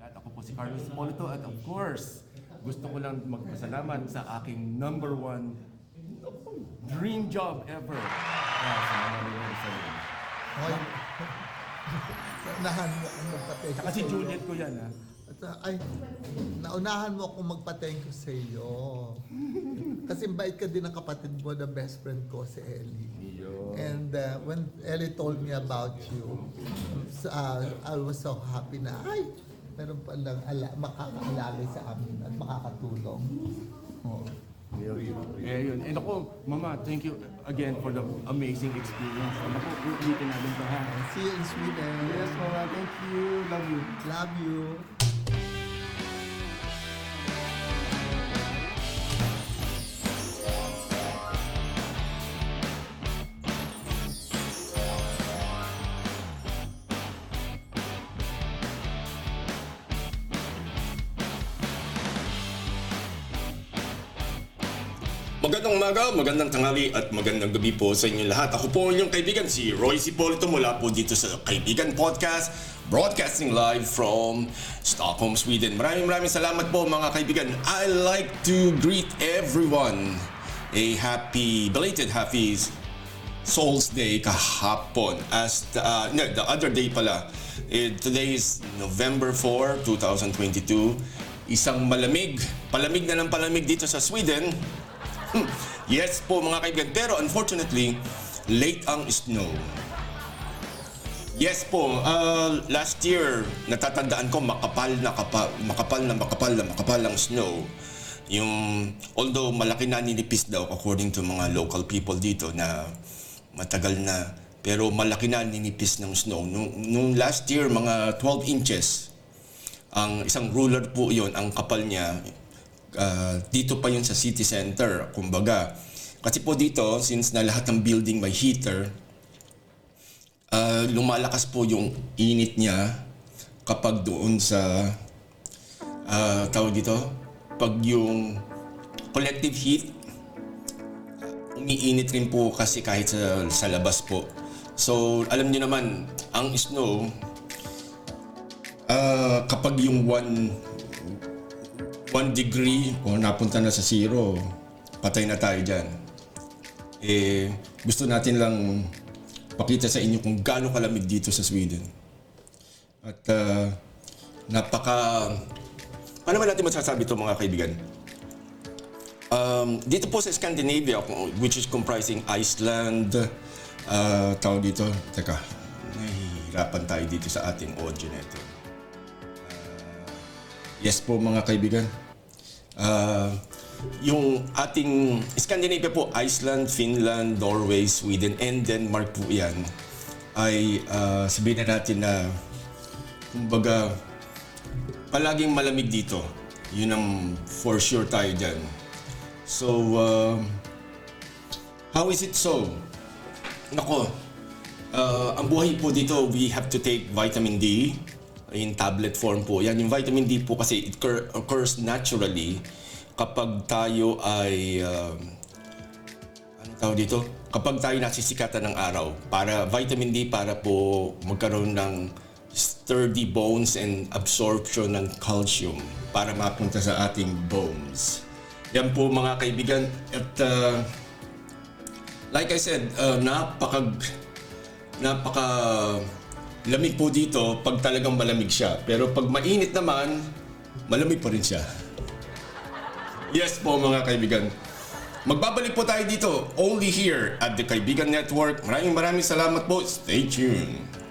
At ako po si Carlos Polito at of course, gusto ko lang magpasalamat sa aking number one dream job ever. Sa mga nanonood sa iyo. Hoy. Naunahan mo akong magpa-thank you. Kasi Juliet ko yan ha. Ay, naunahan mo akong magpa-thank you sa iyo. Kasi bait ka din ng kapatid mo, the best friend ko, si Ellie. And when Ellie told me about you, I was so happy na, ay, meron palang makakaalala sa amin at makakatulong. Oh. Yun. And ako, Mama, thank you again for the amazing experience. And ako, ulitin namin ito ha. See you in Sweden. Yes, Mama, thank you. Love you. Love you. Magandang umaga, magandang tanghali at magandang gabi po sa inyo lahat. Ako po inyong kaibigan, si Roy Cipolito mula po dito sa Kaibigan Podcast, broadcasting live from Stockholm, Sweden. Maraming salamat po mga kaibigan. I like to greet everyone a belated happy Souls Day kahapon. The other day pala. Today is November 4, 2022. Isang palamig na ng palamig dito sa Sweden. Yes po mga kaibigan, pero unfortunately, late ang snow. Yes po, last year, natatandaan ko makapal ang snow. Although malaki na ninipis daw according to mga local people dito na matagal na, pero malaki na ninipis ng snow. Nung last year, mga 12 inches, ang isang ruler po yon, ang kapal niya. Dito pa yun sa city center, kumbaga. Kasi po dito, since na lahat ng building may heater, lumalakas po yung init niya kapag doon sa, tawag dito, pag yung collective heat, umiinit rin po kasi kahit sa labas po. So, alam niyo naman, ang snow, kapag yung 1 degree o napunta na sa 0, patay na tayo dyan. Gusto natin lang pakita sa inyo kung gaano kalamig dito sa Sweden. At paano ba natin masasabi ito mga kaibigan? Dito po sa Scandinavia, which is comprising Iceland, tawag dito, nahihirapan tayo dito sa ating audio neto. Yes po mga kaibigan. Yung ating Scandinavia po, Iceland, Finland, Norway, Sweden, and Denmark po yan, ay sabihin na natin na kumbaga palaging malamig dito. Yun ang for sure tayo dyan. So, how is it so? Nako, ang buhay po dito, we have to take vitamin D in tablet form po. Yan, yung vitamin D po kasi it occurs naturally kapag tayo ay kapag tayo nasisikatan ng araw. Vitamin D para po magkaroon ng sturdy bones and absorption ng calcium para mapunta sa ating bones. Yan po mga kaibigan. At like I said, napaka lamig po dito pag talagang malamig siya. Pero pag mainit naman, malamig pa rin siya. Yes po mga kaibigan. Magbabalik po tayo dito only here at the Kaibigan Network. Maraming salamat po. Stay tuned.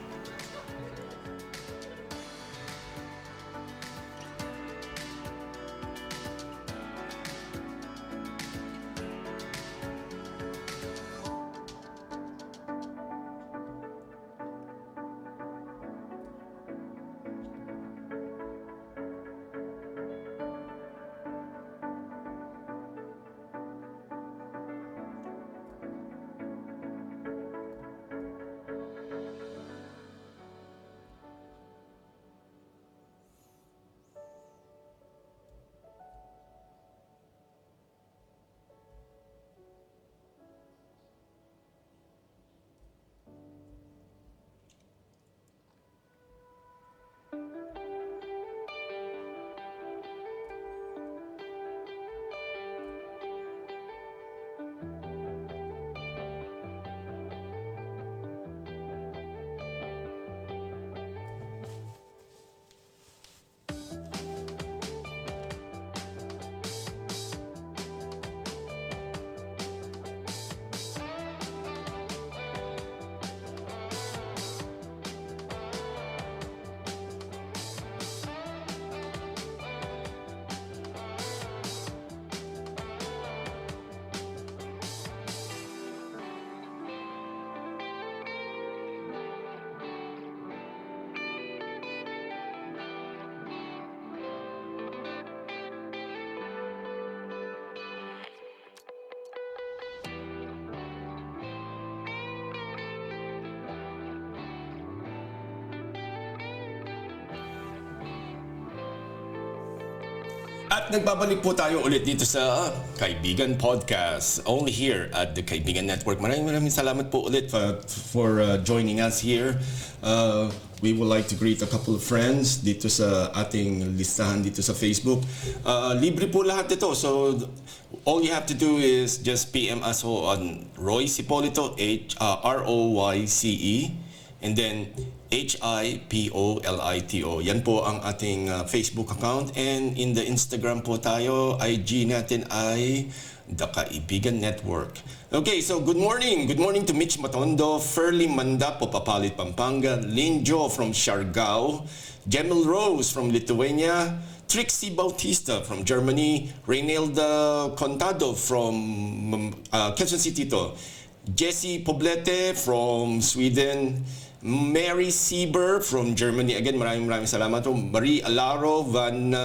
At nagbabalik po tayo ulit dito sa Kaibigan Podcast, only here at the Kaibigan Network. Maraming salamat po ulit for joining us here. We would like to greet a couple of friends dito sa ating listahan dito sa Facebook. Libre po lahat ito. So, all you have to do is just PM us on Royce Hipolito, ROYCE, and then HIPOLITO. Yan po ang ating Facebook account. And in the Instagram po tayo, IG natin ay The Kaibigan Network. Okay, so good morning. Good morning to Mitch Matondo, Ferly Manda, Papalit, Pampanga, Linjo from Siargao, Gemel Rose from Lithuania, Trixie Bautista from Germany, Reynelda Contado from Quezon City to, Jessie Poblete from Sweden, Mary Sieber from Germany. Again, maraming salamat po. Marie Alaro Van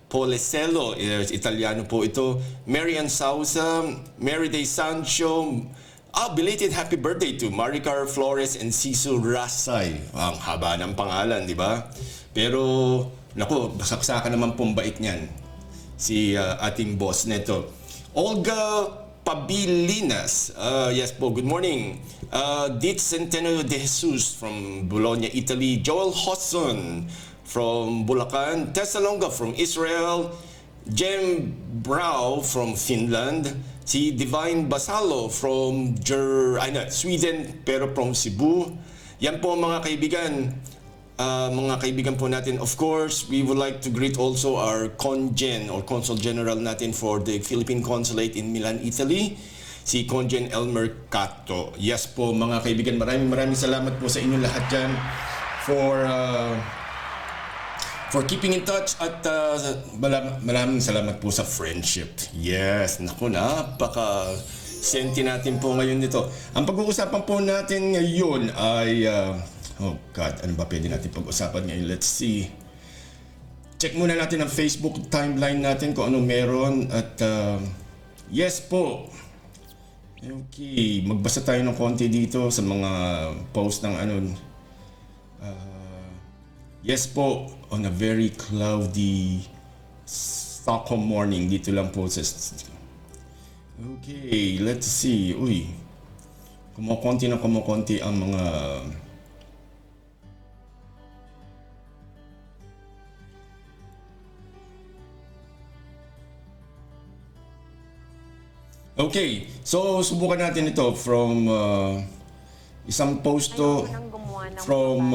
Polesello, Italiano po ito. Marian Sausa, Mary De Sancho. Belated happy birthday to Maricar Flores and Sisu Rasay. Ang haba ng pangalan, di ba? Pero, naku, basaksakan naman pong bait niyan. Si ating boss neto. Olga Pabilinas. Yes po, good morning. Dit Centeno de Jesus from Bologna, Italy. Joel Hodson from Bulacan. Tessa Longa from Israel. Jem Brau from Finland. Si Divine Basalo from Sweden pero from Cebu. Yan po mga kaibigan. Mga kaibigan po natin. Of course, we would like to greet also our Congen or Consul General natin for the Philippine Consulate in Milan, Italy, si Congen Elmer Cato. Yes po mga kaibigan, maraming salamat po sa inyo lahat dyan for keeping in touch at maraming salamat po sa friendship. Yes, naku, napaka-senti natin po ngayon dito. Ang pag-uusapan po natin ngayon ay oh God, ano ba pwede natin pag-usapan ngayon? Let's see. Check muna natin ang Facebook timeline natin kung ano meron. At yes po. Okay, magbasa tayo ng konti dito sa mga post ng yes po, on a very cloudy Stockholm morning. Dito lang po sa... Okay, let's see. Uy, kumukonti ang mga... Okay, so subukan natin ito from isang post to from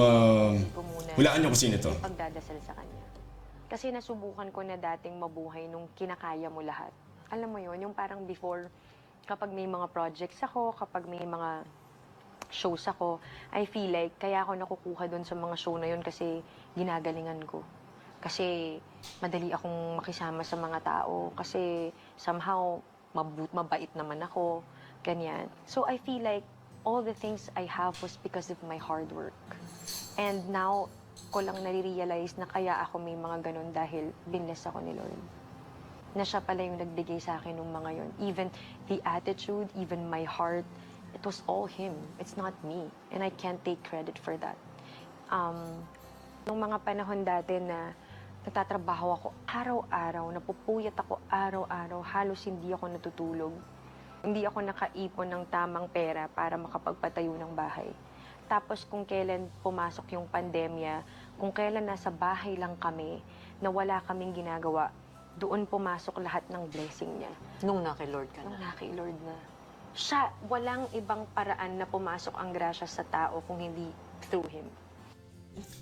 hulaan niyo kung sino ito. Pagdadasal sa kanya. Kasi nasubukan ko na dating mabuhay nung kinakaya mo lahat. Alam mo yon, yung parang before, kapag may mga projects ako, kapag may mga shows ako, I feel like kaya ako nakukuha doon sa mga show na yun kasi ginagalingan ko. Kasi madali akong makisama sa mga tao. Kasi somehow, mabait naman ako, ganyan. So I feel like all the things I have was because of my hard work. And now, ko lang nare-realize na kaya ako may mga ganun dahil binless ako ni Lord. Na siya pala yung nagbigay sa akin ng mga yun. Even the attitude, even my heart, it was all Him. It's not me. And I can't take credit for that. Nung mga panahon dati na nagtatrabaho ako araw-araw, napupuyat ako araw-araw, halos hindi ako natutulog. Hindi ako nakaipon ng tamang pera para makapagpatayo ng bahay. Tapos kung kailan pumasok yung pandemya, kung kailan nasa bahay lang kami, na wala kaming ginagawa, doon pumasok lahat ng blessing niya. Nung naki-Lord ka Nung na. naki-Lord na. Siya, walang ibang paraan na pumasok ang grasya sa tao kung hindi through Him.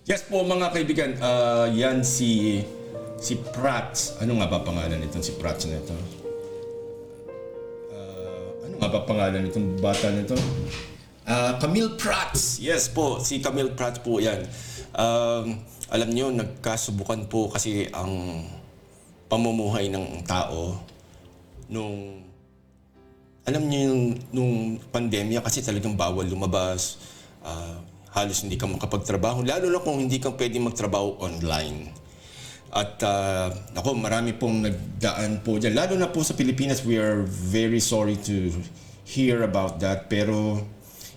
Yes po mga kaibigan, yan si Prats. Ano nga ba pangalan nitong si Prats na ito? Ano nga ba pangalan nitong bata na ito? Camille Prats. Yes po, si Camille Prats po yan. Alam niyo, nagkasubukan po kasi ang pamumuhay ng tao nung nung pandemya kasi talagang bawal lumabas. Halos hindi ka makapagtrabaho, lalo na kung hindi ka pwede magtrabaho online. At marami pong nagdaan po dyan. Lalo na po sa Pilipinas, we are very sorry to hear about that. Pero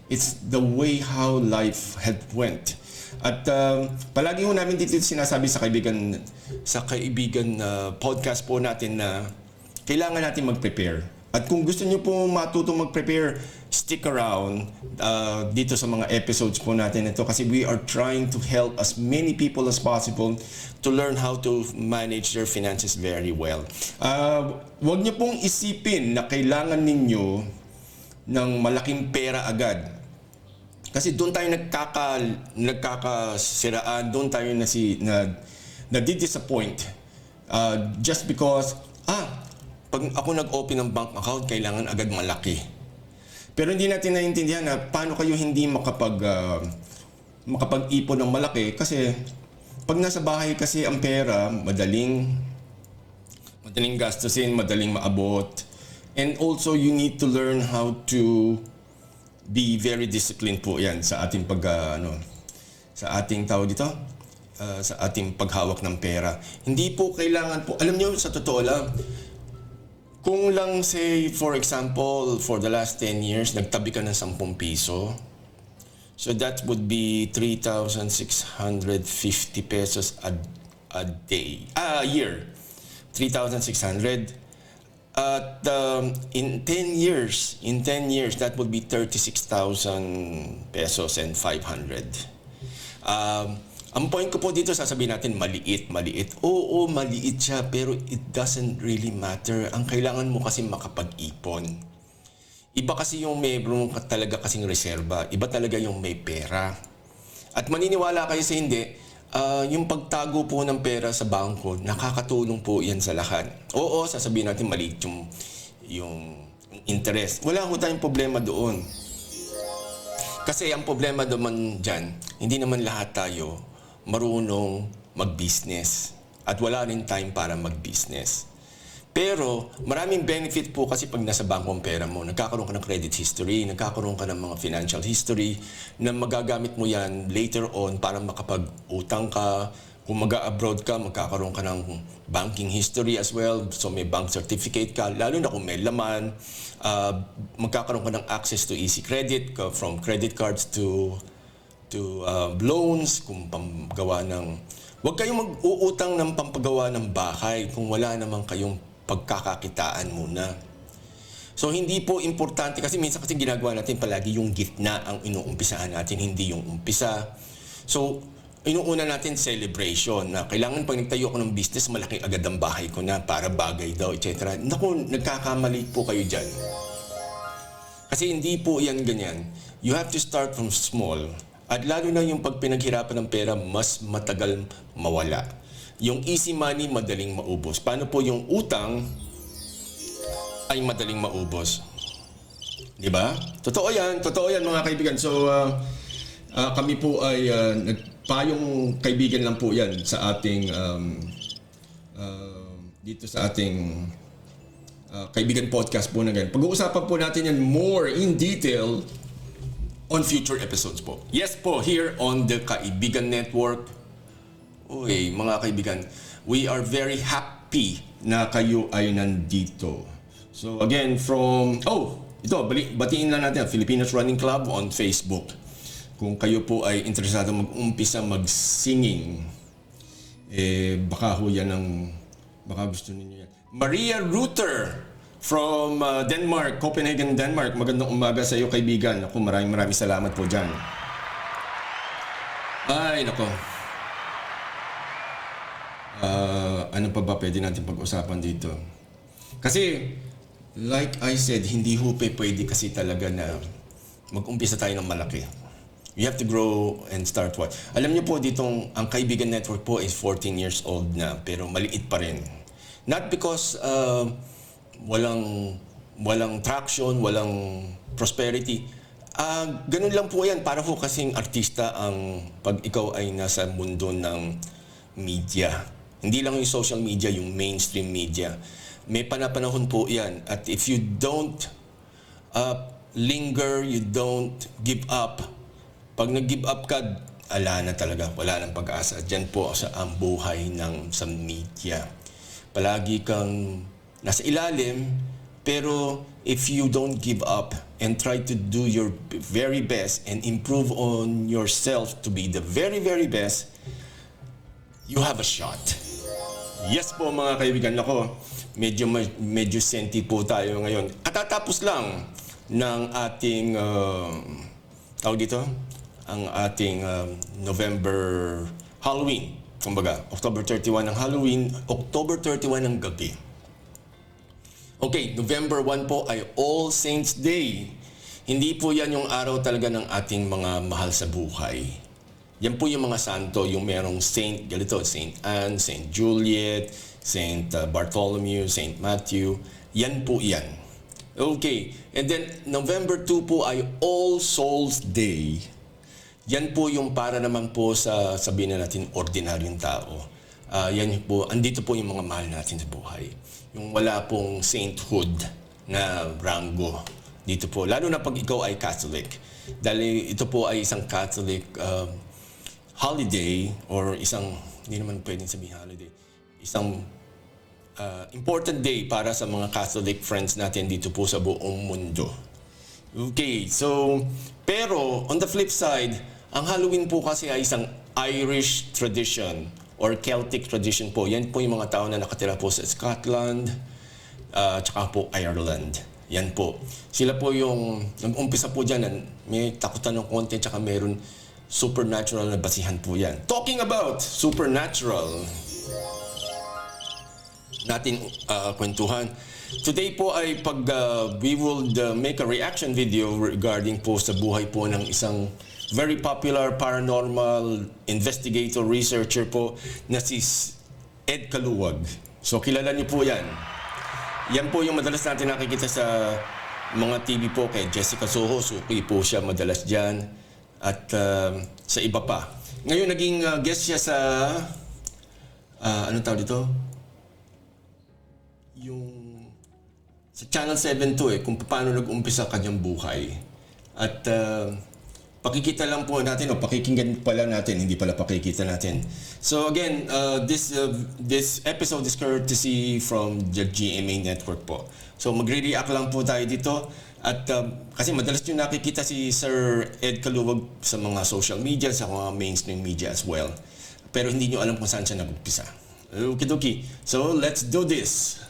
it's the way how life had went. At palagi ho namin dito sinasabi sa kaibigan podcast po natin na kailangan natin mag-prepare. At kung gusto niyo po matutong mag-prepare, stick around dito sa mga episodes po natin ito kasi we are trying to help as many people as possible to learn how to manage their finances very well. Huwag niyo pong isipin na kailangan ninyo ng malaking pera agad. Kasi doon tayo nagkakasiraan, doon tayo na-disappoint. Just because, pag ako nag-open ng bank account, kailangan agad malaki. Pero hindi natin naiintindihan na paano kayo hindi makapag-ipon ng malaki kasi pag nasa bahay kasi ang pera, madaling gastusin, madaling maabot. And also, you need to learn how to be very disciplined po yan sa ating sa ating sa ating paghawak ng pera. Hindi po kailangan po, alam nyo, sa totoo lang, kung lang say, for example, for the last 10 years, nagtabi ka ng 10 piso, so that would be 3,650 pesos a year. 3,600. At in 10 years, that would be 36,000 pesos and 500. Ang point ko po dito, sasabihin natin maliit. Oo, maliit siya, pero it doesn't really matter. Ang kailangan mo kasi makapag-ipon. Iba kasi yung mayroon talaga kasing reserba. Iba talaga yung may pera. At maniniwala kayo sa hindi, yung pagtago po ng pera sa bangko, nakakatulong po yan sa lahat. Oo, sasabihin natin maliit yung interest. Wala ko tayong problema doon. Kasi ang problema naman dyan, hindi naman lahat tayo marunong mag-business. At wala rin time para mag-business. Pero maraming benefit po kasi pag nasa bangko ang pera mo. Nagkakaroon ka ng credit history, nagkakaroon ka ng mga financial history na magagamit mo yan later on para makapag-utang ka. Kung mag-abroad ka, magkakaroon ka ng banking history as well. So may bank certificate ka, lalo na kung may laman. Magkakaroon ka ng access to easy credit, from credit cards to loans, kung pamgawa ng... Huwag kayong mag-uutang ng pampagawa ng bahay kung wala naman kayong pagkakakitaan muna. So hindi po importante, kasi minsan kasi ginagawa natin palagi yung gitna ang inuumpisahan natin, hindi yung umpisa. So, inuuna natin celebration na kailangan pag nagtayo ako ng business, malaki agad ang bahay ko na para bagay daw, etc. Naku, nagkakamali po kayo dyan. Kasi hindi po yan ganyan. You have to start from small. At lalo na yung pag pinaghirapan ng pera, mas matagal mawala. Yung easy money, madaling maubos. Paano po yung utang ay madaling maubos? Diba? Totoo yan mga kaibigan. So, kami po ay payong kaibigan lang po yan sa ating dito sa ating kaibigan podcast po na ganyan. Pag-uusapan po natin yan more in detail on future episodes po. Yes po, here on the Kaibigan Network. Uy, mga kaibigan, we are very happy na kayo ay nandito. So again, batiin lang natin, Filipinos Running Club on Facebook. Kung kayo po ay interesado mag-umpisa mag-singing, baka gusto ninyo yan. Maria Ruther from Denmark, Copenhagen, Denmark. Magandang umaga sa iyo, kaibigan. Ako, maraming salamat po dyan. Ay, nako. Ano pa ba pwede natin pag-usapan dito? Kasi, like I said, hindi pwede kasi talaga na mag-umpisa tayo ng malaki. You have to grow and start what? Alam niyo po, ang Kaibigan Network po is 14 years old na, pero maliit pa rin. Not because walang traction, walang prosperity. Ganun lang po yan. Para po kasing artista pag ikaw ay nasa mundo ng media. Hindi lang yung social media, yung mainstream media. May panapanahon po yan. At if you don't linger, you don't give up, pag nag-give up ka, ala na talaga. Wala nang pag-asa. Diyan po sa ang buhay sa media. Palagi kang nasa ilalim, pero if you don't give up and try to do your very best and improve on yourself to be the very, very best, you have a shot. Yes po mga kaibigan, ako, medyo senti po tayo ngayon. Katatapos lang ng ating, tawag dito, ang ating November Halloween. Kumbaga, October 31 ng Halloween, October 31 ng gabi. Okay, November 1 po ay All Saints Day. Hindi po yan yung araw talaga ng ating mga mahal sa buhay. Yan po yung mga santo, yung merong Saint, ganito, Saint Anne, Saint Juliet, Saint Bartholomew, Saint Matthew. Yan po yan. Okay, and then November 2 po ay All Souls Day. Yan po yung para naman po sa, sabihin na natin, ordinaryong tao. Yan po, andito po yung mga mahal natin sa buhay. Yung wala pong sainthood na rango dito po. Lalo na pag ikaw ay Catholic. Dahil ito po ay isang Catholic holiday or isang, hindi naman pwedeng sabihin holiday, isang important day para sa mga Catholic friends natin dito po sa buong mundo. Okay, so, pero on the flip side, ang Halloween po kasi ay isang Irish tradition or Celtic tradition po. Yan po yung mga tao na nakatira po sa Scotland, tsaka po Ireland. Yan po. Sila po yung, nag-umpisa po dyan, may takutan ng konti, tsaka meron supernatural na basihan po yan. Talking about supernatural, natin kwentuhan. Today po ay pag we will make a reaction video regarding po sa buhay po ng isang very popular paranormal investigator, researcher po na si Ed Kaluwag. So kilala niyo po yan. Yan po yung madalas natin nakikita sa mga TV po kay Jessica Soho. Suki po siya madalas dyan. At sa iba pa. Ngayon naging guest siya sa anong tawag dito? Yung sa Channel 7 to kung paano nag-umpisa kanyang buhay. At pakikita lang po natin o pakikinggan pala natin, hindi pala pakikita natin. So again, this episode is courtesy from the GMA Network po. So magre-react lang po tayo dito. At kasi madalas nyo nakikita si Sir Ed Kaluwag sa mga social media, sa mga mainstream media as well. Pero hindi nyo alam kung saan siya nag-umpisa. Okidoki. So let's do this.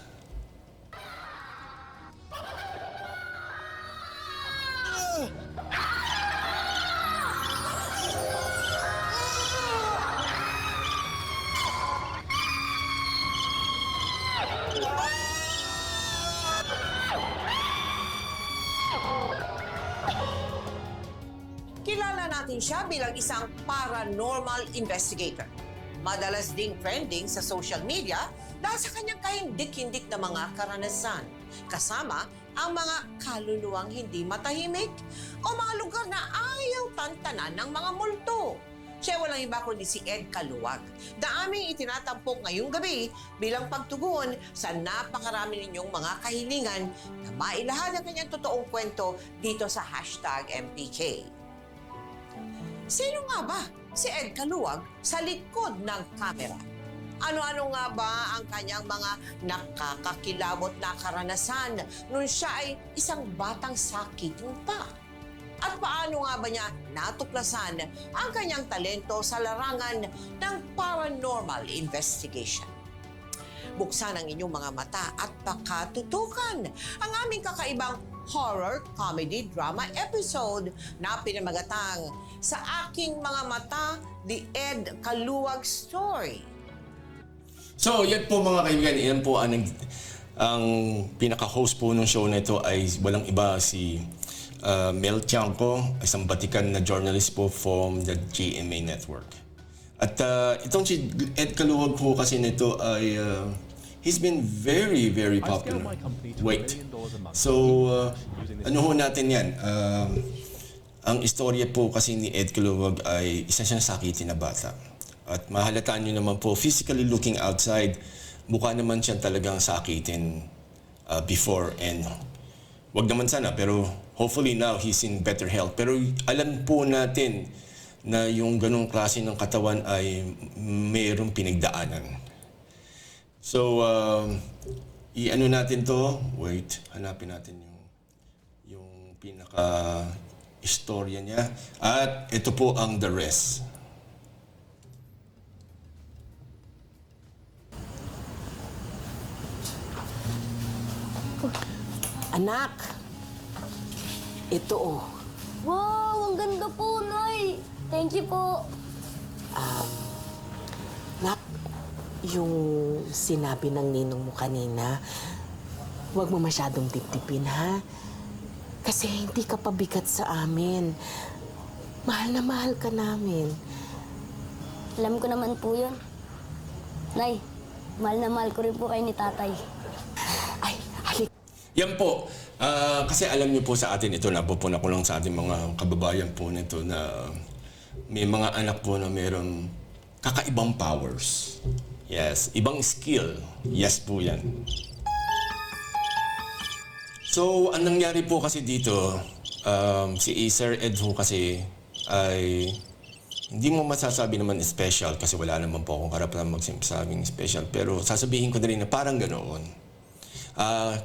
Kilala natin siya bilang isang paranormal investigator. Madalas ding trending sa social media dahil sa kanyang kahindik-hindik na mga karanasan. Kasama ang mga kaluluwang hindi matahimik o mga lugar na ayaw tantanan ng mga multo. Siya walang iba kundi si Ed Kaluwag na aming itinatampok ngayong gabi bilang pagtugon sa napakarami ninyong mga kahilingan na mailahad ang kanyang totoong kwento dito sa #MPK. Sino nga ba si Ed Kaluwag sa likod ng kamera? Ano-ano nga ba ang kanyang mga nakakakilabot na karanasan nung siya ay isang batang sakitin pa? At paano nga ba niya natuklasan ang kanyang talento sa larangan ng paranormal investigation? Buksan ang inyong mga mata at pakatutukan ang aming kakaibang horror comedy drama episode na pinamagatang Sa Aking Mga Mata, The Ed Kaluwag Story. So, yan po mga kaibigan, yan po ang pinaka-host po ng show na ito ay walang iba si Mel Tiangco, isang batikan na journalist po from the GMA Network. At itong si Ed Kaluwag po kasi nito ay he's been very, very popular. Wait. So, ano ho natin yan? Ang istorya po kasi ni Ed Kaluwag ay isa siyang sakitin na bata. At mahalataan nyo naman po, physically looking outside, mukha naman siya talagang sakitin before and wag naman sana, pero hopefully now he's in better health. Pero alam po natin na yung ganong klase ng katawan ay mayroong pinagdaanan. So, i-ano natin to? Wait, hanapin natin yung pinaka-istorya niya. At ito po ang the rest. Anak, ito Wow, ang ganda po, Nay. Thank you po. Nak, yung sinabi ng ninong mo kanina, huwag mo masyadong tiptipin, ha? Kasi hindi ka pabigat sa amin. Mahal na mahal ka namin. Alam ko naman po yun. Nay, mahal na mahal ko rin po kayo ni tatay. Ay, halik. Yan po. Kasi alam niyo po sa atin ito, napupuna ko lang sa ating mga kababayan po nito na may mga anak po na mayroong kakaibang powers. Yes, ibang skill. Yes po yan. So, ang nangyari po kasi dito, si Sir Ed ho kasi ay hindi mo masasabi naman special kasi wala naman po akong karapatan magsabing special. Pero sasabihin ko na rin na parang ganoon.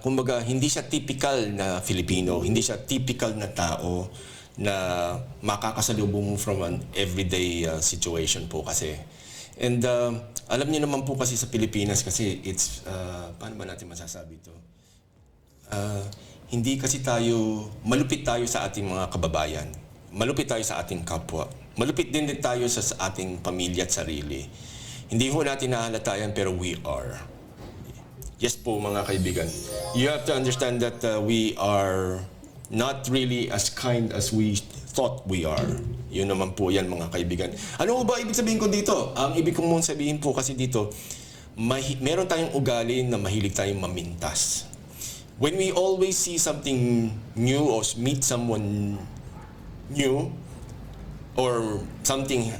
Kumbaga, hindi siya typical na Filipino, hindi siya typical na tao na makakasalubong from an everyday situation po kasi. And alam niyo naman po kasi sa Pilipinas kasi it's, paano ba natin masasabi ito? Hindi kasi malupit tayo sa ating mga kababayan. Malupit tayo sa ating kapwa. Malupit din tayo sa ating pamilya at sarili. Hindi ho natin nahalata yan pero we are. Yes po mga kaibigan. You have to understand that we are not really as kind as we thought we are. Yun naman po yan mga kaibigan. Ano ba ibig sabihin ko dito? Ang ibig kong sabihin po kasi dito, meron tayong ugali na mahilig tayong mamintas. When we always see something new or meet someone new or something,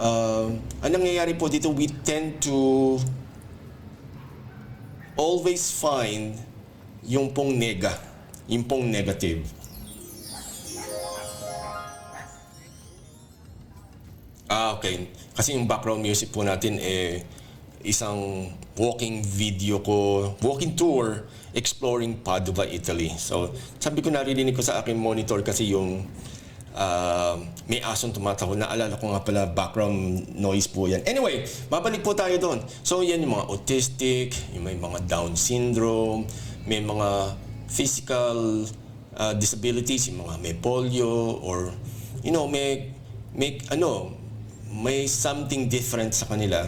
ang nangyayari po dito, we tend to always find yung pong yung pong negative. Okay. Kasi yung background music po natin isang walking tour exploring Padua, Italy. So, sabi ko naririnig ko sa aking monitor kasi yung may asong tumataho. Naalala ko nga pala, background noise po yan. Anyway, babalik po tayo doon. So, yan yung mga autistic, yung may mga Down syndrome, may mga physical disabilities, yung mga may polio, or, may something different sa kanila.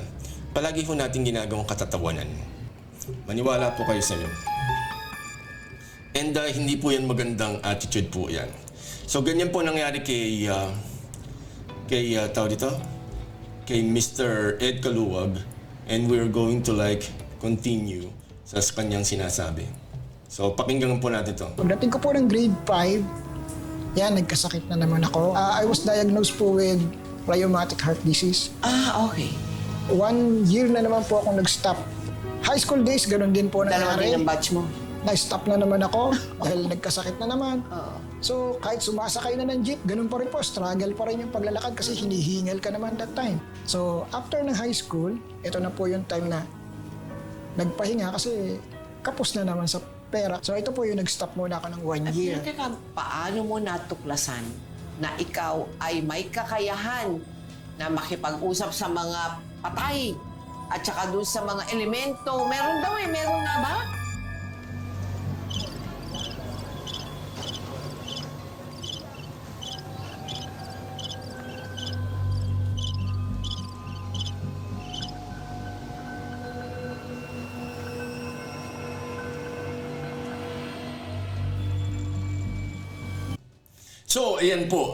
Palagi po natin ginagawang katatawanan. Maniwala po kayo sa inyo. And hindi po yan magandang attitude po yan. So, ganyan po nangyari kay Mr. Ed Caluwag, and we're going to continue sa kanyang sinasabi. So, pakinggan po natin to. Pagdating ko po ng grade 5, nagkasakit na naman ako. I was diagnosed po with rheumatic heart disease. Okay. 1 year na naman po akong nag-stop. High school days, ganun din po Dalawa nangyari. din ang batch mo. Na-stop na naman ako dahil nagkasakit na naman. So, kahit sumasakay na ng jeep, ganun pa rin po. Struggle pa rin yung paglalakad kasi hinihingal ka naman that time. So, after ng high school, ito na po yung time na nagpahinga kasi kapos na naman sa pera. So, ito po yung nag-stop muna ako ng 1 year. Teka, paano mo natuklasan na ikaw ay may kakayahan na makipag-usap sa mga patay at saka doon sa mga elemento? Meron daw meron nga ba? So, ayan po.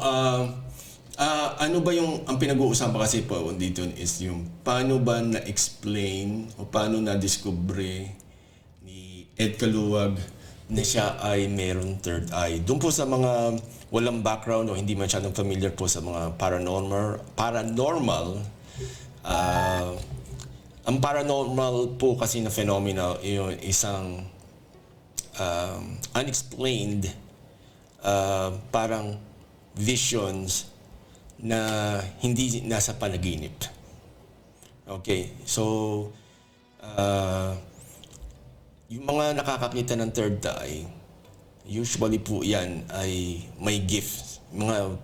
Ano ba ang pinag-uusapan kasi po dito is yung paano ba na-explain o paano na-discover ni Ed Caluwag na siya ay mayroong third eye. Doon po sa mga walang background o hindi masyadong familiar po sa mga paranormal, ang paranormal po kasi na phenomena yun isang unexplained parang visions na hindi nasa panaginip. Okay, so yung mga nakakakita ng third eye, usually po yan ay may gift. Mga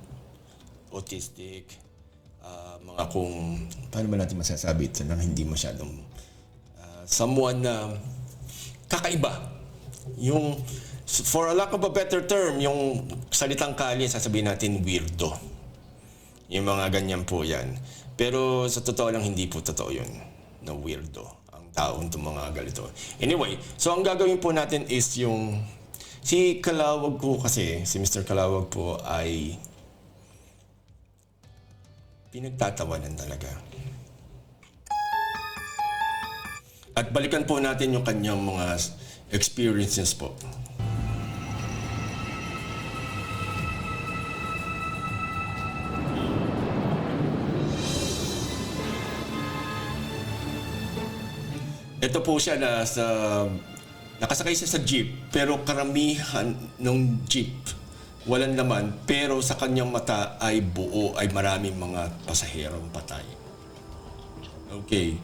autistic, mga kung, paano ba natin masasabi ito na hindi masyadong someone na kakaiba. Yung, for a lack of a better term, yung salitang kalye, sasabihin natin weirdo. Yung mga ganyan po yan. Pero sa totoo lang, hindi po totoo yun na weirdo ang taong itong mga galito. Anyway, so ang gagawin po natin is yung si Kalawag po kasi, si Mr. Kalawag po ay pinagtatawanan talaga. At balikan po natin yung kanyang mga experiences po. Ito po siya na nakasakay siya sa jeep, pero karamihan ng jeep walang laman, pero sa kanyang mata ay buo, ay maraming mga pasaherong patay. Okay.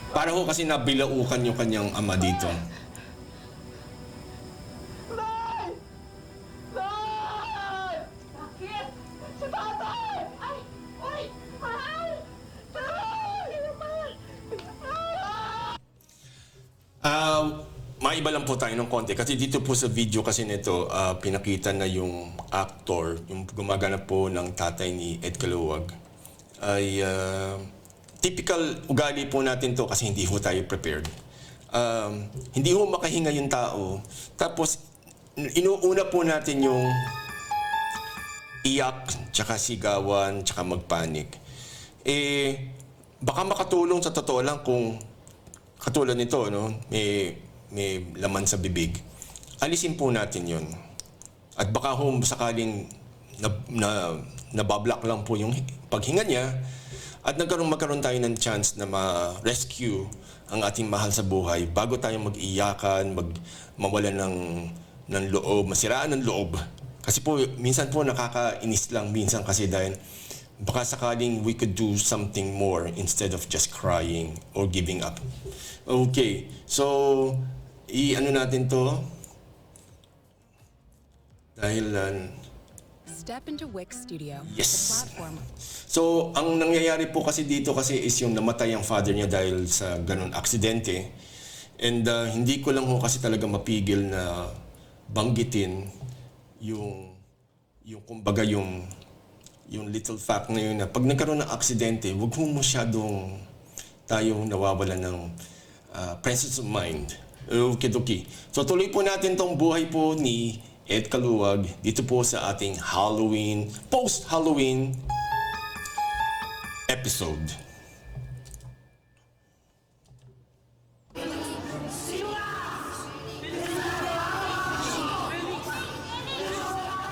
Para ho kasi nabilaukan yung kanyang ama dito. Bakit? Si tatay! Ay! Uy! Mahal! Tay! Mahal! Maiba lang po tayo ng konti kasi dito po sa video kasi nito pinakita na yung actor, yung gumaganap po ng tatay ni Ed Caluwag ay typical ugali po natin to kasi hindi ho tayo prepared. Hindi ho makahinga yung tao. Tapos inuuna po natin yung iyak, tsaka sigawan, tsaka magpanik. Baka makatulong sa totoo lang kung katulad nito, no? May laman sa bibig. Alisin po natin yun. At baka ho sakaling nabablock lang po yung paghinga niya at magkaroon tayo ng chance na ma-rescue ang ating mahal sa buhay bago tayo mag-iyakan, mawala ng loob, masiraan ng loob. Kasi po, minsan po nakakainis lang minsan kasi dahil baka sakaling we could do something more instead of just crying or giving up. Okay, so i-ano natin to dahil Step into Wix Studio. Yes. The platform. So, ang nangyayari po kasi dito kasi is yung namatay ang father niya dahil sa ganun aksidente. And hindi ko lang ho kasi talaga mapigil na banggitin yung kumbaga yung little fact na yun na pag nagkaroon ng aksidente, huwag mo masyadong tayong nawawalan ng presence of mind. Okay. So, tuloy po natin tong buhay po ni Ed Caluwag dito po sa ating Halloween, post-Halloween episode.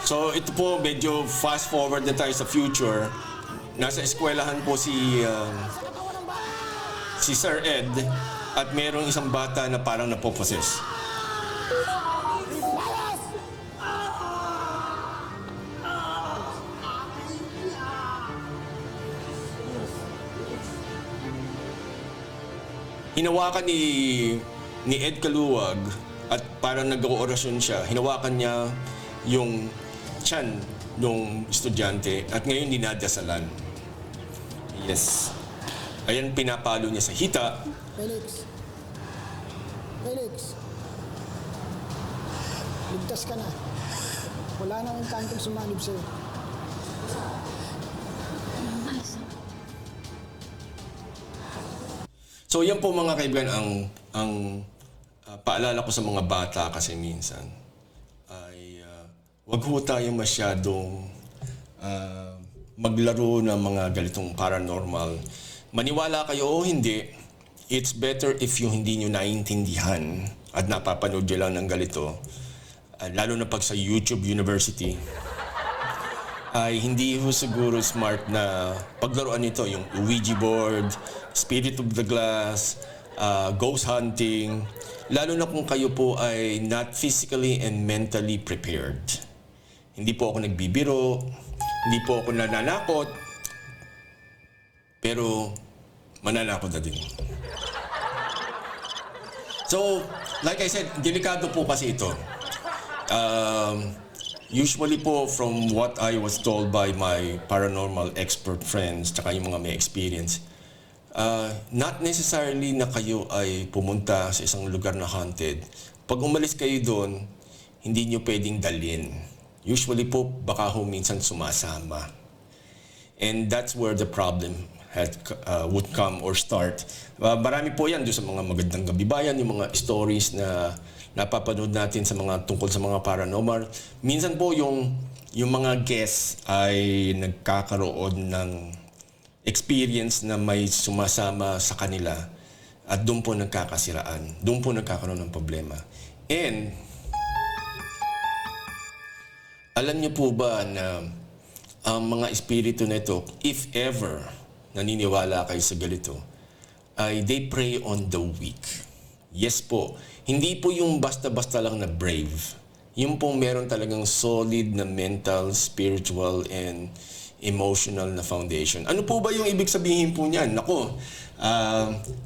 So ito po medyo fast forward na tayo sa future. Nasa eskwelahan po si Sir Ed at merong isang bata na parang napoposes. Hinawakan ni Ed Caluwag at parang nag-oorasyon siya. Hinawakan niya yung tiyan ng estudyante at ngayon dinadasalan. Yes. Ayan, pinapalo niya sa hita. Felix. Ligtas ka na. Wala nang engkantong sumanib sa'yo. So yan po mga kaibigan ang paalala ko sa mga bata kasi minsan ay wag ho tayo masyadong maglaro ng mga ganitong paranormal. Maniwala kayo o hindi, it's better if yung hindi nyo naiintindihan at napapanood nyo lang ng ganito, lalo na pag sa YouTube University, ay hindi ho siguro smart na paglaruan nito, yung Ouija board, Spirit of the Glass, ghost hunting. Lalo na kung kayo po ay not physically and mentally prepared. Hindi po ako nagbibiro, hindi po ako nananakot, pero mananakot na din. So, like I said, delikado po kasi ito. Usually po, from what I was told by my paranormal expert friends, tsaka yung mga may experience, not necessarily na kayo ay pumunta sa isang lugar na haunted. Pag umalis kayo doon, hindi nyo pwedeng dalhin. Usually po, baka ho minsan sumasama. And that's where the problem would come or start. Marami po yan doon sa mga magandang gabi bayan, yung mga stories na napapanood natin sa mga tungkol sa mga paranormal. Minsan po yung mga guests ay nagkakaroon ng experience na may sumasama sa kanila at doon po nagkakasiraan. Doon po nagkakaroon ng problema. And alam niyo po ba na ang mga espiritu na ito, if ever naniniwala kayo sa ganito, ay they prey on the weak. Yes po. Hindi po yung basta-basta lang na brave. Yung pong meron talagang solid na mental, spiritual, and emotional na foundation. Ano po ba yung ibig sabihin po niyan? Nako,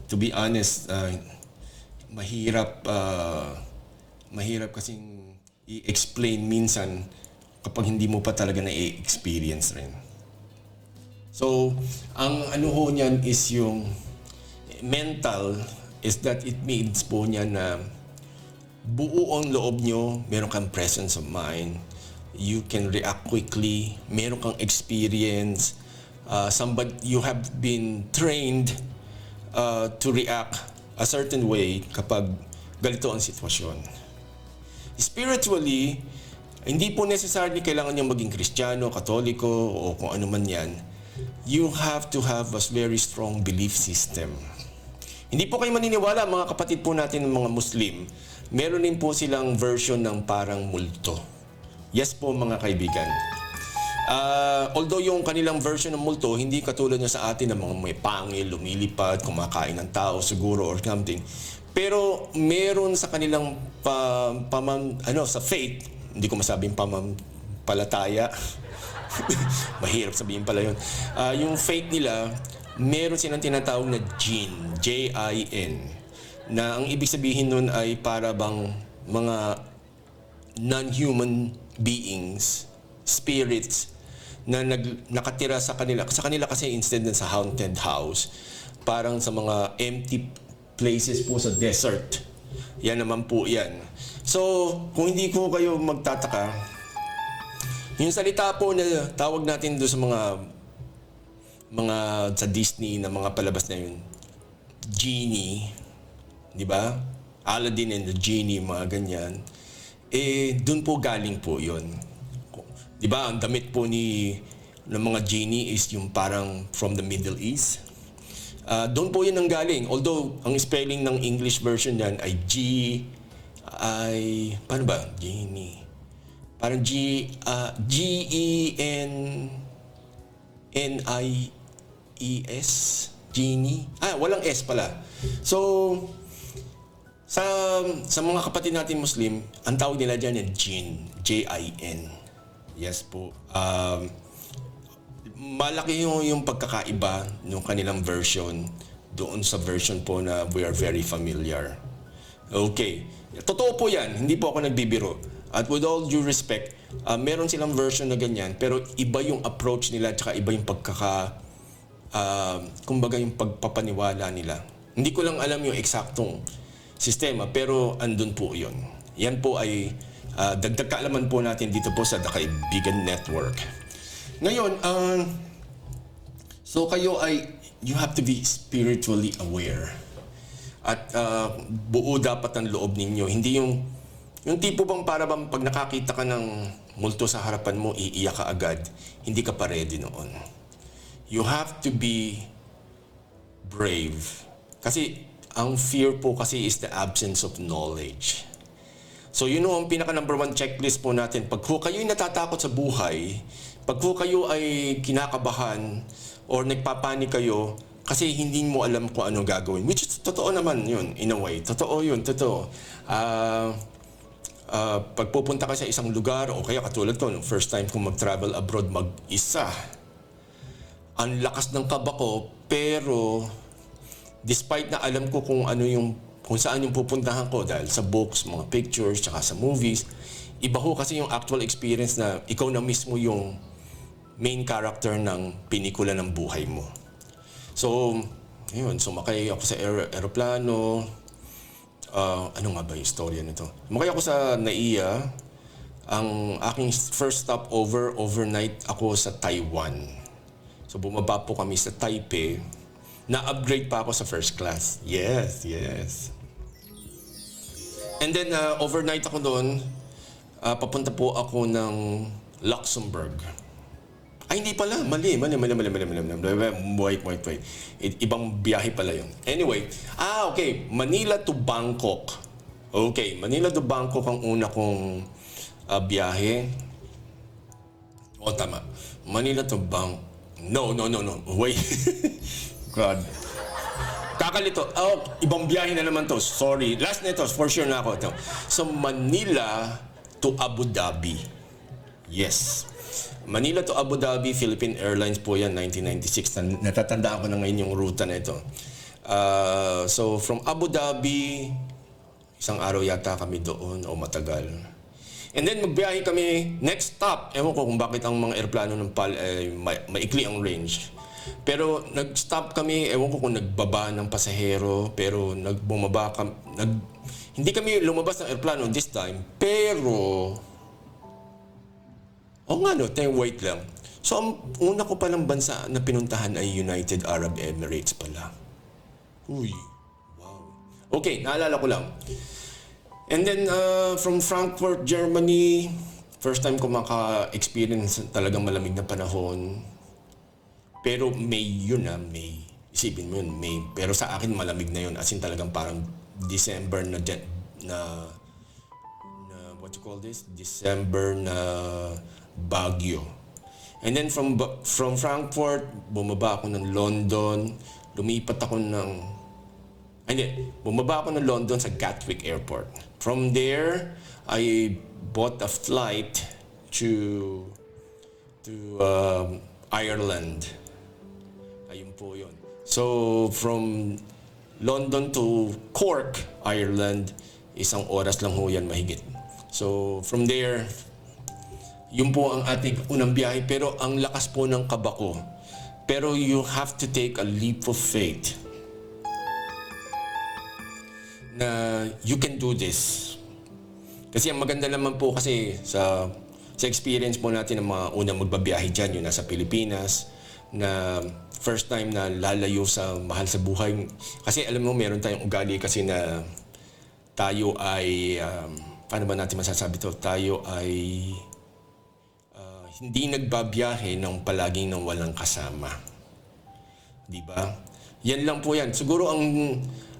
to be honest, mahirap kasing i-explain minsan kapag hindi mo pa talaga na-experience rin. So, ang ano ho niyan is yung mental is that it means po niya na buo ang loob nyo, meron kang presence of mind, you can react quickly, meron kang experience, you have been trained to react a certain way kapag ganito ang sitwasyon. Spiritually, hindi po necessarily kailangan nyo maging Kristiyano, Katoliko, o kung ano man yan. You have to have a very strong belief system. Hindi po kayo maniniwala, mga kapatid po natin ng mga Muslim, meron din po silang version ng parang multo. Yes po mga kaibigan. Although yung kanilang version ng multo, hindi katulad na sa atin ng mga may pangil, lumilipad, kumakain ng tao siguro or something. Pero meron sa kanilang sa faith, hindi ko masabing pamampalataya, mahirap sabihin pala yun. Yung faith nila, meron silang tinatawag na jinn, J-I-N, na ang ibig sabihin nun ay para bang mga non-human beings, spirits, na nakatira sa kanila. Sa kanila kasi instead na sa haunted house, parang sa mga empty places po sa desert. Yan naman po yan. So, kung hindi ko kayo magtataka, yung salita po na tawag natin doon sa mga sa Disney na mga palabas na yun, Genie, di ba? Aladdin and the Genie, mga ganyan. Doon po galing po yun. Di ba? Ang damit po ng mga genie is yung parang from the Middle East. Doon po yun ang galing. Although, ang spelling ng English version yan ay paano ba? Genie. Parang G-E-N-I-E-S. Genie. Walang S pala. So, sa mga kapatid natin Muslim, ang tawag nila dyan ay jinn. J-I-N. Yes po. Malaki yung pagkakaiba ng kanilang version doon sa version po na we are very familiar. Okay. Totoo po yan. Hindi po ako nagbibiro. At with all due respect, meron silang version na ganyan, pero iba yung approach nila at iba yung kumbaga yung pagpapaniwala nila. Hindi ko lang alam yung eksaktong sistema, pero andun po yun. Yan po ay dagdag kaalaman po natin dito po sa The Kaibigan Network. Ngayon, so kayo you have to be spiritually aware. At buo dapat ang loob ninyo. Hindi yung tipo bang para bang pag nakakita ka ng multo sa harapan mo, iiyak ka agad. Hindi ka pa ready noon. You have to be brave. Kasi ang fear po kasi is the absence of knowledge. So ang pinaka number one checklist po natin. Pag kayo'y natatakot sa buhay, pag kayo ay kinakabahan or nagpapanik kayo, Kasi hindi mo alam kung ano gagawin. Which is totoo naman yun, in a way. Totoo yun, totoo. Pag pupunta ka sa isang lugar, o kaya katulad to, nung first time kong mag-travel abroad mag-isa, ang lakas ng kaba ko, pero despite na alam ko kung saan yung pupuntahan ko dahil sa books, mga pictures, tsaka sa movies, iba ho kasi yung actual experience na ikaw na mismo yung main character ng pelikula ng buhay mo. So, yun, sumakay ako sa aeroplano. Ano nga ba yung storya nito? Sumakay ako sa NAIA. Ang aking first stop overnight ako sa Taiwan. So, bumaba po kami sa Taipei. Na-upgrade pa ako sa first class. Yes. And then, overnight ako doon. Papunta po ako ng Luxembourg. Ay, hindi pala. Mali. Wait. Ibang biyahe pala yun. Anyway, okay. Manila to Bangkok. Okay, Manila to Bangkok ang una kong biyahe. Tama. Manila to Bangkok. No. Wait. God. Kakalito. Ibang biyahe na naman to. Sorry. Last na ito. For sure na ako ito. So, Manila to Abu Dhabi. Yes. Manila to Abu Dhabi, Philippine Airlines po yan, 1996. Natatandaan ko na ngayon yung ruta na ito. So, from Abu Dhabi, isang araw yata kami doon, o matagal. And then, magbiyahe kami, next stop, ewan ko kung bakit ang mga aeroplano ng PAL maikli ang range. Pero nag-stop kami, ewan ko kung nagbaba ng pasahero, pero hindi kami lumabas ng aeroplano this time, pero wait lang. So, ang una ko palang bansa na pinuntahan ay United Arab Emirates pala. Uy, wow. Okay, naalala ko lang. And then, from Frankfurt, Germany, first time ko maka-experience talagang malamig na panahon. Pero May yun May. Isipin mo yun, May. Pero sa akin malamig na yun. As in talagang parang December na what you call this? December na Baguio. And then from Frankfurt, bumaba ako ng London. Bumaba ako ng London sa Gatwick Airport. From there, I bought a flight to Ireland. Ayun po yun. So, from London to Cork, Ireland, isang oras lang ho yan mahigit. So, from there, yun po ang ating unang biyahe. Pero ang lakas po ng kaba ko. Pero you have to take a leap of faith na you can do this. Kasi ang maganda naman po kasi sa experience po natin ng mga unang magbabiyahe dyan, yung nasa Pilipinas, na first time na lalayo sa mahal sa buhay. Kasi alam mo, meron tayong ugali kasi na tayo ay, paano ba natin masasabi to? Tayo ay hindi nagbabiyahe ng palaging nang walang kasama. Di ba? Yan lang po yan. Siguro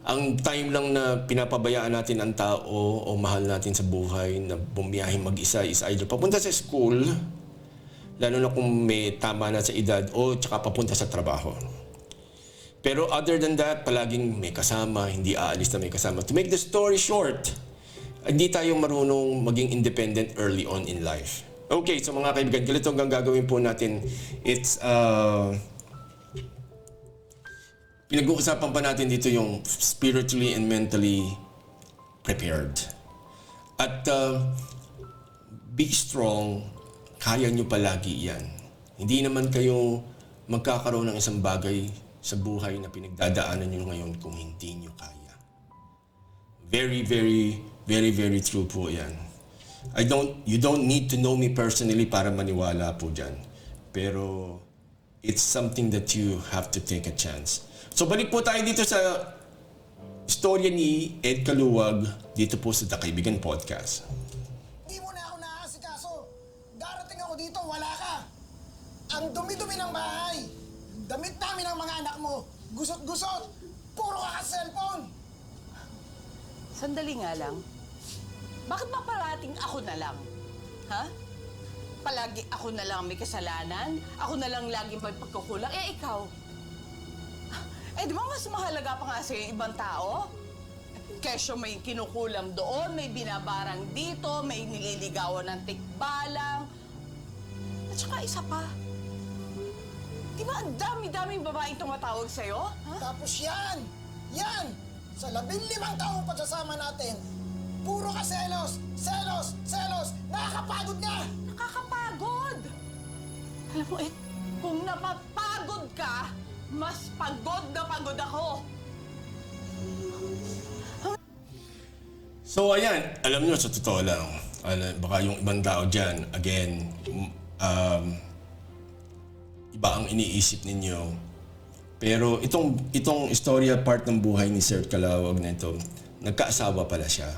ang time lang na pinapabayaan natin ang tao o mahal natin sa buhay na bumiyahe mag-isa is either papunta sa school, lalo na kung may tama na sa edad, o tsaka papunta sa trabaho. Pero other than that, palaging may kasama, hindi aalis na may kasama. To make the story short, hindi tayo marunong maging independent early on in life. Okay, so mga kaibigan, ganito ang gagawin po natin. It's, pinag-uusapan pa natin dito yung spiritually and mentally prepared. At be strong, kaya nyo palagi yan. Hindi naman kayo magkakaroon ng isang bagay sa buhay na pinagdadaanan nyo ngayon kung hindi nyo kaya. Very, very, very, very true po yan. You don't need to know me personally para maniwala po dyan. Pero it's something that you have to take a chance. So balik po tayo dito sa istorya ni Ed Caluwag dito po sa The Kaibigan Podcast. Hindi mo na ako naaasikaso. Darating ako dito, wala ka. Ang dumi-dumi ng bahay. Damit namin ng mga anak mo. Gusot-gusot. Puro ka cellphone. Sandali nga lang. Bakit ba parating ako na lang? Ha? Palagi ako na lang may kasalanan? Ako na lang lagi may pagkukulang? Eh, ikaw? Eh, di ba mas mahalaga pa nga sa'yo yung ibang tao? Kesyo may kinukulam doon, may binabarang dito, may nililigawan ng tikbalang. At saka isa pa, di ba ang dami-daming babaeng tumatawag sa'yo? Ha? Tapos yan! Sa 15 taong pagsasama natin, puro ka selos! Nakakapagod na! Nakakapagod! Alam mo, kung napapagod ka, mas pagod na pagod ako. So ayan, alam nyo, sa totoo lang, baka yung ibang tao dyan, again, iba ang iniisip ninyo. Pero itong istorya, part ng buhay ni Sir Calawag na ito, nagkaasawa pala siya.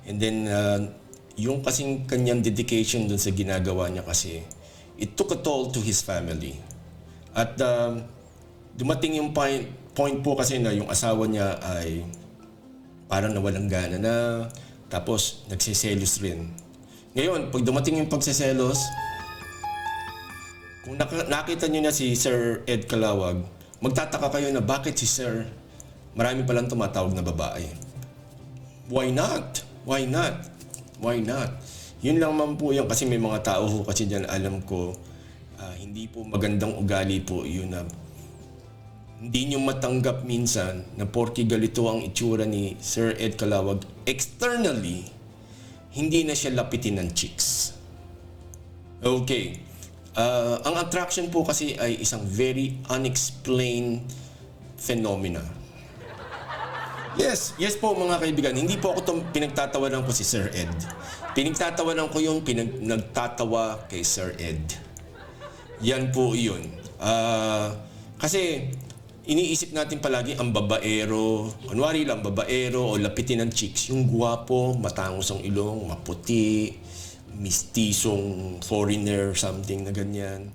And then, yung kasing kanyang dedication dun sa ginagawa niya kasi, it took a toll to his family. At dumating yung point po kasi na yung asawa niya ay parang nawalang gana na, tapos nagsiselos rin. Ngayon, pag dumating yung pagsiselos, kung nakita niyo na si Sir Ed Calawag, magtataka kayo na bakit si Sir, marami palang tumatawag na babae. Why not? Why not? Why not? Yun lang man po yan kasi may mga tao ho kasi dyan alam ko, hindi po magandang ugali po yun na hindi nyo matanggap minsan na porke galito ang itsura ni Sir Ed Calawag, externally, hindi na siya lapitin ng chicks. Okay. Ang attraction po kasi ay isang very unexplained phenomena. Yes po mga kaibigan, hindi po ako pinagtatawanan ko si Sir Ed. Pinagtatawanan ko yung nagtatawa kay Sir Ed. Yan po yun. Kasi iniisip natin palagi ang babaero, kunwari lang babaero o lapitin ng chicks, yung guwapo, matangos ang ilong, maputi, mistisong foreigner, something na ganyan.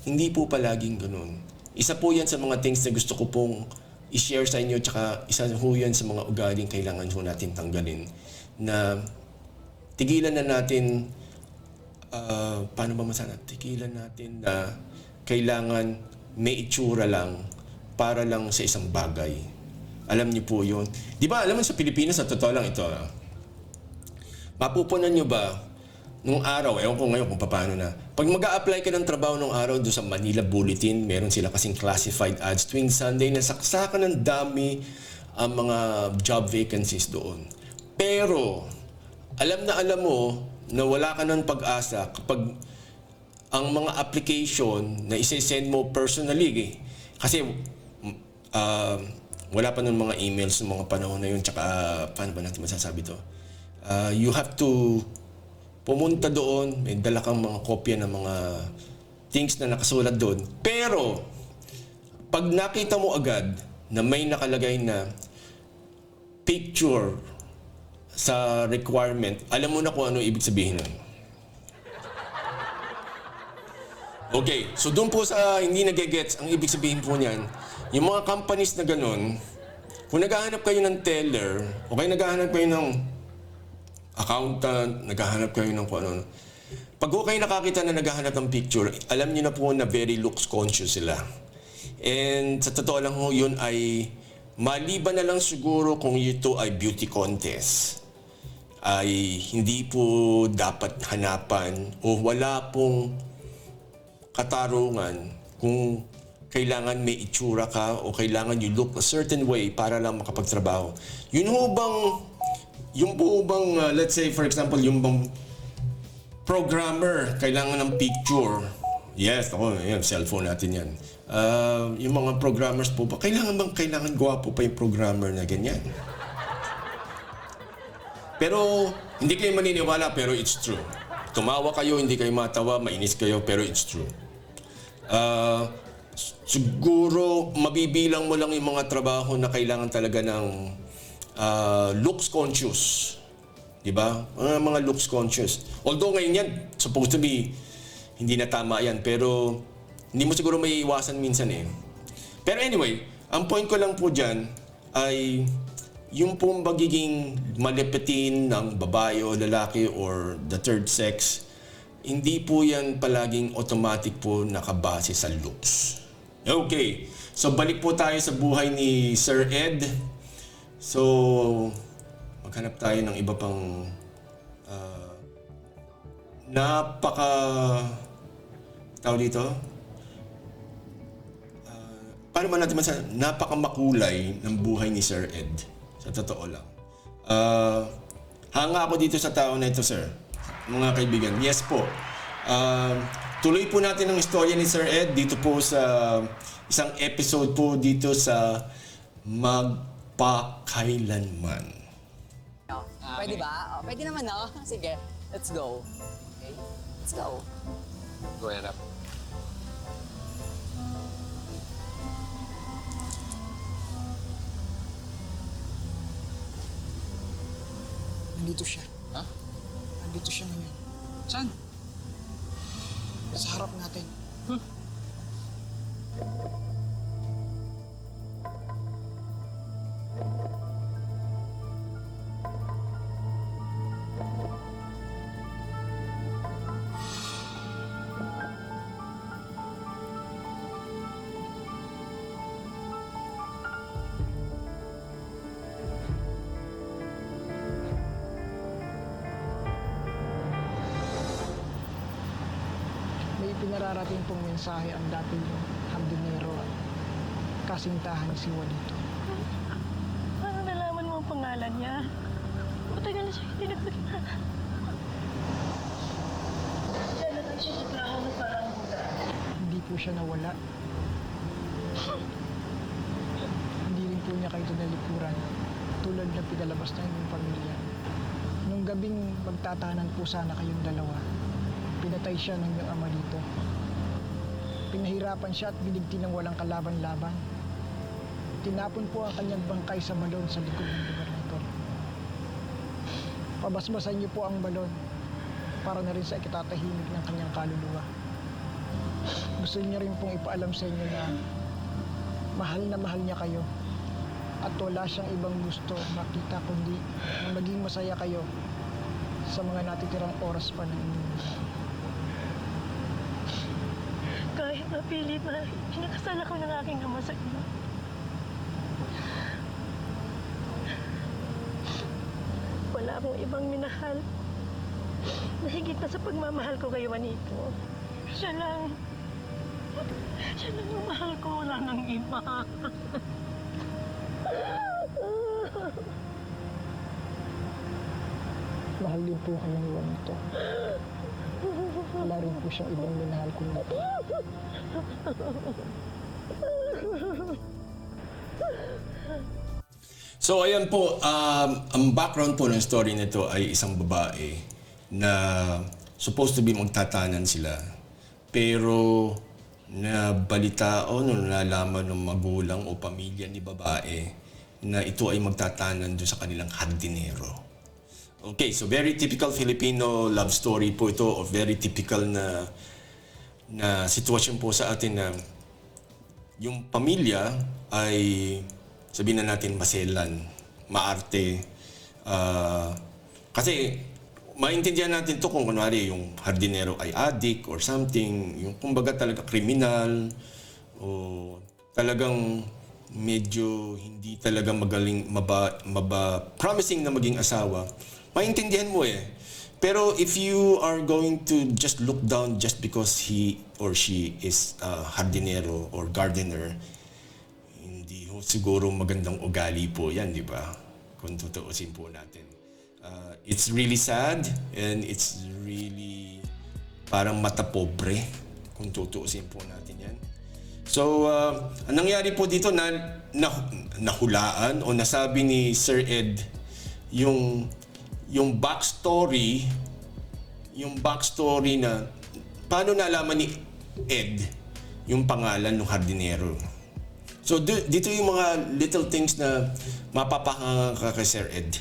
Hindi po palaging ganun. Isa po yan sa mga things na gusto ko pong i-share sa inyo, tsaka isa po yan sa mga ugaling kailangan po natin tanggalin. Na tigilan na natin, paano ba masana? Tigilan natin na kailangan may itsura lang para lang sa isang bagay. Alam niyo po yun. Di ba, alam mo sa Pilipinas, sa totoo lang ito, mapupunan niyo ba, nung araw, ewan ko ngayon kung paano na, pag mag-a-apply ka ng trabaho nung araw doon sa Manila Bulletin, meron sila kasing classified ads tuwing Sunday na saksakan ng dami ang mga job vacancies doon. Pero, alam mo na wala ka ng pag-asa kapag ang mga application na isi-send mo personally, kasi wala pa nun mga emails ng mga panahon na yun, tsaka paano ba natin masasabi to? You have to pumunta doon, may dala kang mga kopya ng mga things na nakasulat doon. Pero, pag nakita mo agad na may nakalagay na picture sa requirement, alam mo na kung ano ibig sabihin nun. Okay, so doon po sa hindi nagigets, ang ibig sabihin po niyan, yung mga companies na ganun, kung naghahanap kayo ng teller, o kaya naghahanap kayo ng accountant, naghahanap kayo ng kung ano, pag kayo nakakita na naghahanap ng picture, alam niyo na po na very looks conscious sila. And sa totoo lang ho, yun ay maliban na lang siguro kung ito ay beauty contest, ay hindi po dapat hanapan o wala pong katarungan kung kailangan may itsura ka o kailangan you look a certain way para lang makapagtrabaho. Yun ho bang, yung po bang, let's say for example, yung bang programmer kailangan ng picture? Yes, ako, yan, cellphone natin yan. Yung mga programmers po ba, kailangan gwapo pa yung programmer na ganyan? Pero, hindi kayo maniniwala, pero it's true. Tumawa kayo, hindi kayo matawa, mainis kayo, pero it's true. Siguro, mabibilang mo lang yung mga trabaho na kailangan talaga ng looks conscious. Diba? Mga looks conscious. Although ngayon yan, supposed to be, hindi na tama yan, pero hindi mo siguro may iwasan minsan eh. Pero anyway, ang point ko lang po dyan ay yung pong magiging malipitin ng babae o lalaki or the third sex, hindi po yan palaging automatic po nakabase sa looks. Okay. So balik po tayo sa buhay ni Sir Ed. So maghanap tayo ng iba pang tawag dito? Paano ba natin napakamakulay ng buhay ni Sir Ed. Sa totoo lang. Hanga ako dito sa tao na ito, sir. Mga kaibigan. Yes po. Tuloy po natin ang istorya ni Sir Ed dito po sa isang episode po dito sa Magpakailanman. Pwede ba? Oh, pwede naman, no? Sige, let's go. Okay, let's go. Go ahead, Rap. Nandito siya. Ha? Nandito siya ngayon. Saan? Sa harap natin. May pinararating pong mensahe ang dating hardinero at kasintahan si Juanito. Paano nalaman mo ang pangalan niya? Matagal na siya hindi nagpagkita. Siya na lang siya sa trabaho ng parang buda. Hindi po siya nawala. Hindi rin po niya kayo tinalikuran tulad ng pinalabas ng inyong pamilya. Nung gabing magtatahanan po sana kayong dalawa, pinatay siya ng iyong ama dito. Pinahirapan siya at binigti ng walang kalaban-laban. Tinapon po ang kanyang bangkay sa balon sa likod ng lugar nito. Pabasbasan niyo po ang balon para na rin sa ikitatahimik ng kanyang kaluluwa. Gusto niya rin pong ipaalam sa inyo na mahal niya kayo at wala siyang ibang gusto makita kundi na maging masaya kayo sa mga natitirang oras pa ng inyong buhay. Kahit mapilit na, pinakasal ako ng aking ama sa iyo. Wala akong ibang minahal na higit na sa pagmamahal ko kay Juanito. Siya lang ang mahal ko, wala nang iba. Mahal din po kayo ni Juanito. Wala rin po siyang ibang minahal kundi ito. So ayan po, ang background po ng story nito ay isang babae na supposed to be magtatanan sila. Pero nabalita o nalaman ng magulang o pamilya ni babae na ito ay magtatanan doon sa kanilang hardinero. Okay, so very typical Filipino love story po ito, o very typical na sitwasyon po sa atin na yung pamilya ay sabihin na natin maselan, maarte. Kasi maintindihan natin to kung kunwari yung hardinero ay addict or something, yung kumbaga talaga kriminal o talagang medyo hindi talaga magaling, promising na maging asawa. Maintindihan mo eh. Pero if you are going to just look down just because he or she is hardinero or gardener, hindi ho siguro magandang ugali po yan, di ba? Kung tutuusin po natin. It's really sad and it's really parang mata pobre kung tutuusin po natin yan. So, ang nangyari po dito nahulaan o nasabi ni Sir Ed yung backstory na paano nalaman ni Ed yung pangalan ng hardinero. So dito yung mga little things na mapapahanga ka kay Sir Ed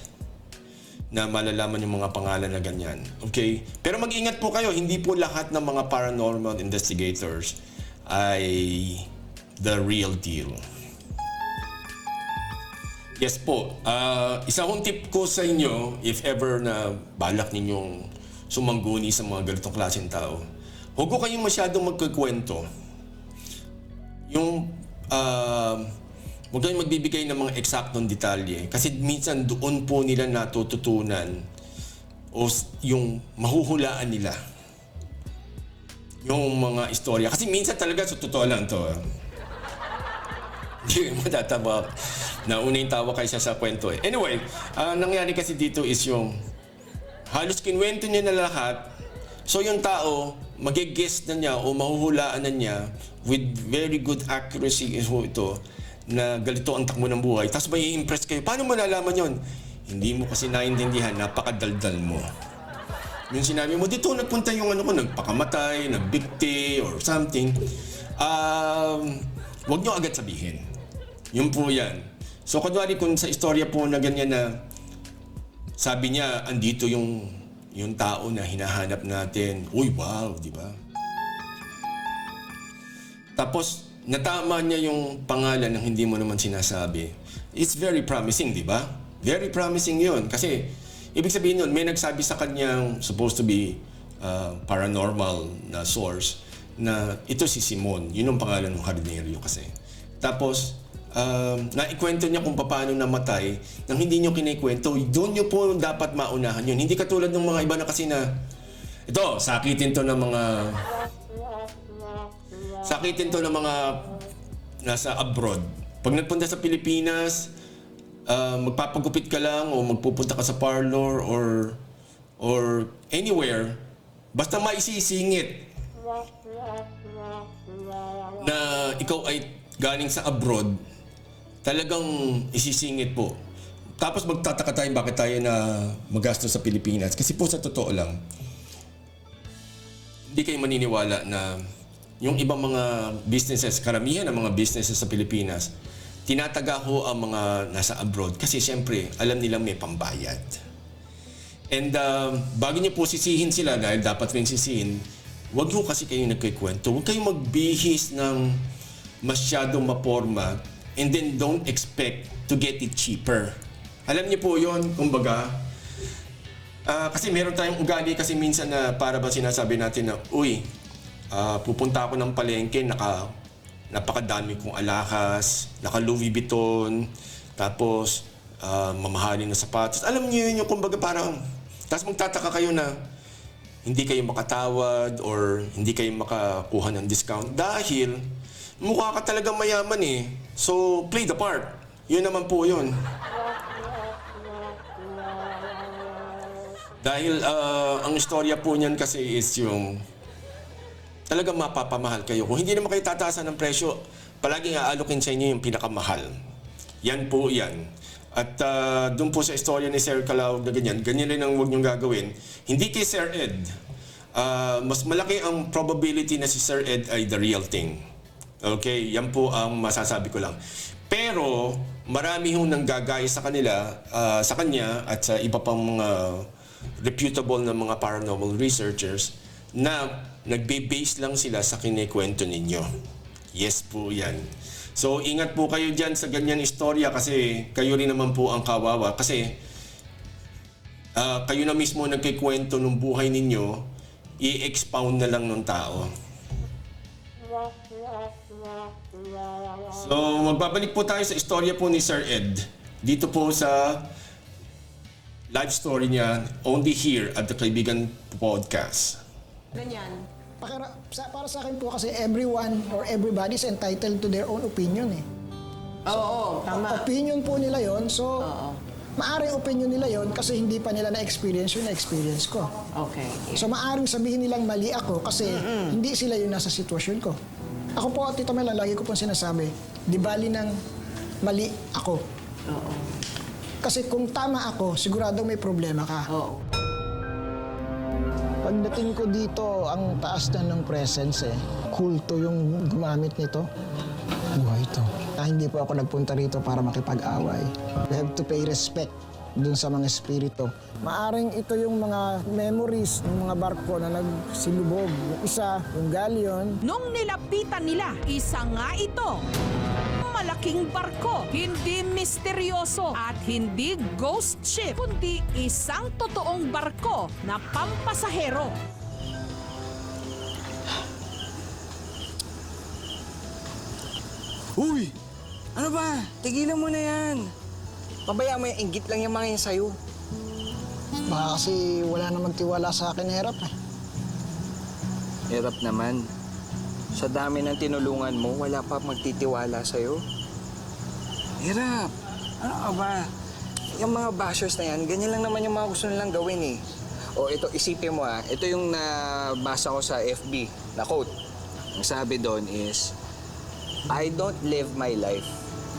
na malalaman yung mga pangalan na ganyan. Okay? Pero mag-ingat po kayo, hindi po lahat ng mga paranormal investigators ay the real deal. Yes po. Isa kong tip ko sa inyo, if ever na balak ninyong sumangguni sa mga ganitong klaseng tao, huwag ko kayong masyadong magkukwento. Yung huwag kayong magbibigay ng mga eksaktong detalye. Kasi minsan doon po nila natututunan o yung mahuhulaan nila yung mga istorya. Kasi minsan talaga, sa totoo lang to, hindi mo tataba. Nauna yung tawa kaysa sa kwento eh. Anyway, nangyari kasi dito is yung halos kinwento niya na lahat. So yung tao, mag-guess na niya o mahuhulaan na niya with very good accuracy ito na ganito ang takbo ng buhay. Tapos may impress kayo. Paano mo nalaman yon? Hindi mo kasi naintindihan, napakadaldal mo. Yung sinabi mo, dito nagpunta yung ano ko, nagpakamatay, nagbikti, or something. Huwag nyo agad sabihin. Yun po yan. So, kunwari kung sa istorya po na ganyan na sabi niya, andito yung tao na hinahanap natin. Uy, wow, di ba? Tapos, natama niya yung pangalan ng hindi mo naman sinasabi. It's very promising, di ba? Very promising yun. Kasi, ibig sabihin nun, may nagsabi sa kanyang supposed to be paranormal na source na ito si Simon. Yun ang pangalan ng hardinero kasi. Tapos, naikwento niya kung paano namatay nang hindi niyo kinikwento. Doon niyo po dapat maunahan yun. Hindi katulad ng mga iba na kasi na ito, sakitin to ng mga nasa abroad. Pag nagpunta sa Pilipinas, magpapagupit ka lang o magpupunta ka sa parlor or anywhere, basta maisisingit na ikaw ay galing sa abroad, talagang isisingit po. Tapos magtataka tayo bakit tayo na magastos sa Pilipinas. Kasi po sa totoo lang, hindi kayo maniniwala na yung ibang mga businesses, karamihan ng mga businesses sa Pilipinas, tinataga ho ang mga nasa abroad kasi siyempre alam nilang may pambayad. And bago niyo po sisihin sila, dahil dapat rin sisihin, huwag ho kasi kayong nagkikwento. Huwag kayong magbihis ng masyadong maporma and then don't expect to get it cheaper. Alam niyo po yun, kumbaga. Kasi meron tayong ugali kasi minsan na para ba sinasabi natin na, uy, pupunta ako ng palengke, napakadami kong alahas, naka Louis Vuitton, tapos mamahalin na sapatos. Alam niyo yun yung kumbaga parang, tapos magtataka kayo na hindi kayo makatawad or hindi kayo makakuha ng discount dahil mukha ka talagang mayaman eh. So, play the part. Yun naman po yun. Dahil ang istorya po niyan kasi is yung talagang mapapamahal kayo. Kung hindi naman kayo tataasan ng presyo, palaging aalokin sa inyo yung pinakamahal. Yan po yan. At doon po sa istorya ni Sir Calao na ganyan rin ang huwag niyong gagawin. Hindi kay Sir Ed. Mas malaki ang probability na si Sir Ed ay the real thing. Okay, yan po ang masasabi ko lang. Pero marami hong nanggagaya sa kanya at sa iba pang mga reputable na mga paranormal researchers na nagbe-base lang sila sa kinikwento ninyo. Yes po yan. So ingat po kayo dyan sa ganyan istorya kasi kayo rin naman po ang kawawa kasi kayo na mismo nagkikwento ng buhay ninyo, i-expound na lang ng tao. So, magbabalik po tayo sa istorya po ni Sir Ed. Dito po sa live story niya, only here at the Kaibigan Podcast. Ganyan. Para sa akin po kasi everyone or everybody is entitled to their own opinion eh. Oo, tama. Opinion po nila yon, so maaring opinion nila yon kasi hindi pa nila na-experience yung na-experience ko. Okay. So maaring sabihin nilang mali ako kasi hindi sila yung nasa sitwasyon ko. Ako po, Tito Mel, lagi ko pong sinasabi, di bali ng mali ako. Oo. Kasi kung tama ako, siguradong may problema ka. Oo. Pagdating ko dito, ang taas na ng presence eh. Kulto yung gumamit nito. Buhay ito. Hindi po ako nagpunta rito para makipag-away. We have to pay respect dun sa mga espiritu. Maaring ito yung mga memories ng mga barko na nagsilubog. Yung isa, yung galleon. Nung nilapitan nila, isa nga ito. Malaking barko, hindi misteryoso at hindi ghost ship, kundi isang totoong barko na pampasahero. Huy! Ano ba? Tigilan mo na yan. Pabayaan mo yung inggit lang yung mga yan sa'yo. Baka kasi wala na magtiwala sa akin, Erap eh. Hirap naman. Sa dami ng tinulungan mo, wala pa magtitiwala sa'yo. Hirap. Ano ka ba? Yung mga bashers na yan, ganyan lang naman yung mga gusto nilang gawin eh. O ito, isipin mo ito yung nabasa ko sa FB na quote. Ang sabi doon is, I don't live my life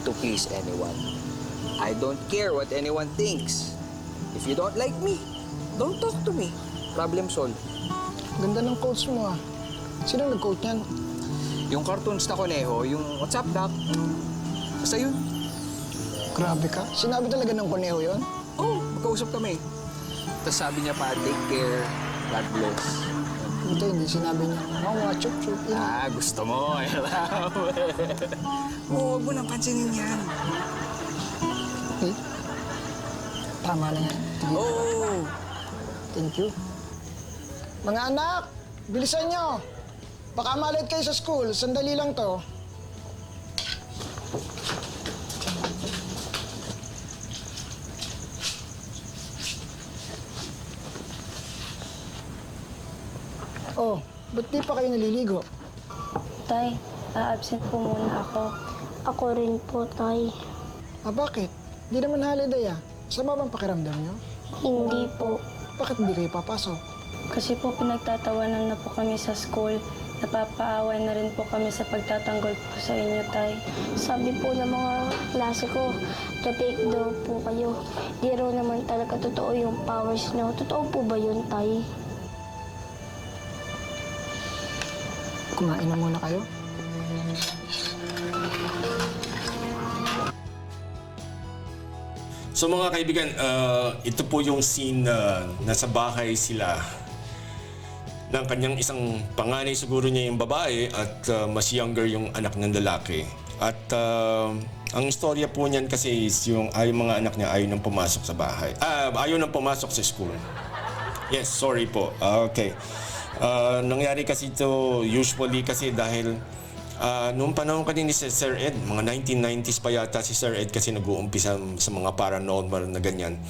to please anyone. I don't care what anyone thinks. If you don't like me, don't talk to me. Problem solved. Ganda ng quotes mo Sino nag-quote niyan? Yung cartoons na Conejo, yung What's Up, Doc? Basta yun. Grabe ka. Sinabi talaga ng Conejo yun? Oo, magkausap kami. Tapos sabi niya pa, take care, God bless. Hindi sinabi niya. Mga chup-chup. Gusto mo. Oo, huwag mo nang pansinin yan. Okay. Tama na yan. Oo. Thank you. Mga anak, bilisan nyo. Baka malit kayo sa school. Sandali lang to. Oh, ba't di pa kayo naliligo? Tay, absent po muna ako. Ako rin po, Tay. Bakit? Di naman holiday Sama bang pakiramdam nyo? Hindi po. Bakit hindi kayo papasok? Kasi po pinagtatawanan na po kami sa school. Napapaaway na rin po kami sa pagtatanggol po sa inyo, Tay. Sabi po ng mga klase ko, take daw po kayo. Di raw naman talaga totoo yung powers nyo. Totoo po ba yun, Tay? Kumain na muna kayo. So mga kaibigan, ito po yung scene na nasa bahay sila ng kanyang isang panganay siguro niya yung babae at mas younger yung anak ng lalaki. At ang istorya po niyan kasi is yung mga anak niya ayaw nang pumasok sa bahay. Ayaw nang pumasok sa school. Yes, sorry po. Okay. Nangyari kasi ito usually kasi dahil noong panahon kasi ni Sir Ed, mga 1990s pa yata si Sir Ed kasi nag-uumpisa sa mga paranormal na ganyan.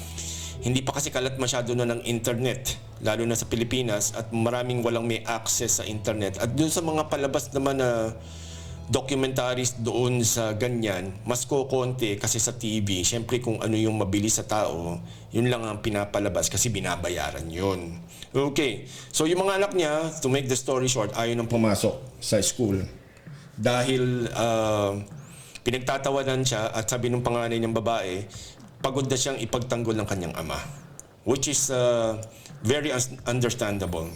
Hindi pa kasi kalat masyado na ng internet, lalo na sa Pilipinas, at maraming walang may access sa internet. At doon sa mga palabas naman na documentaries doon sa ganyan, mas kukonti kasi sa TV. Siyempre kung ano yung mabilis sa tao, yun lang ang pinapalabas kasi binabayaran yun. Okay, so yung mga anak niya, to make the story short, ayaw nang pumasok sa school. Dahil pinagtatawanan siya at sabi ng panganay niyang babae, pagod na siyang ipagtanggol ng kanyang ama. Which is very understandable.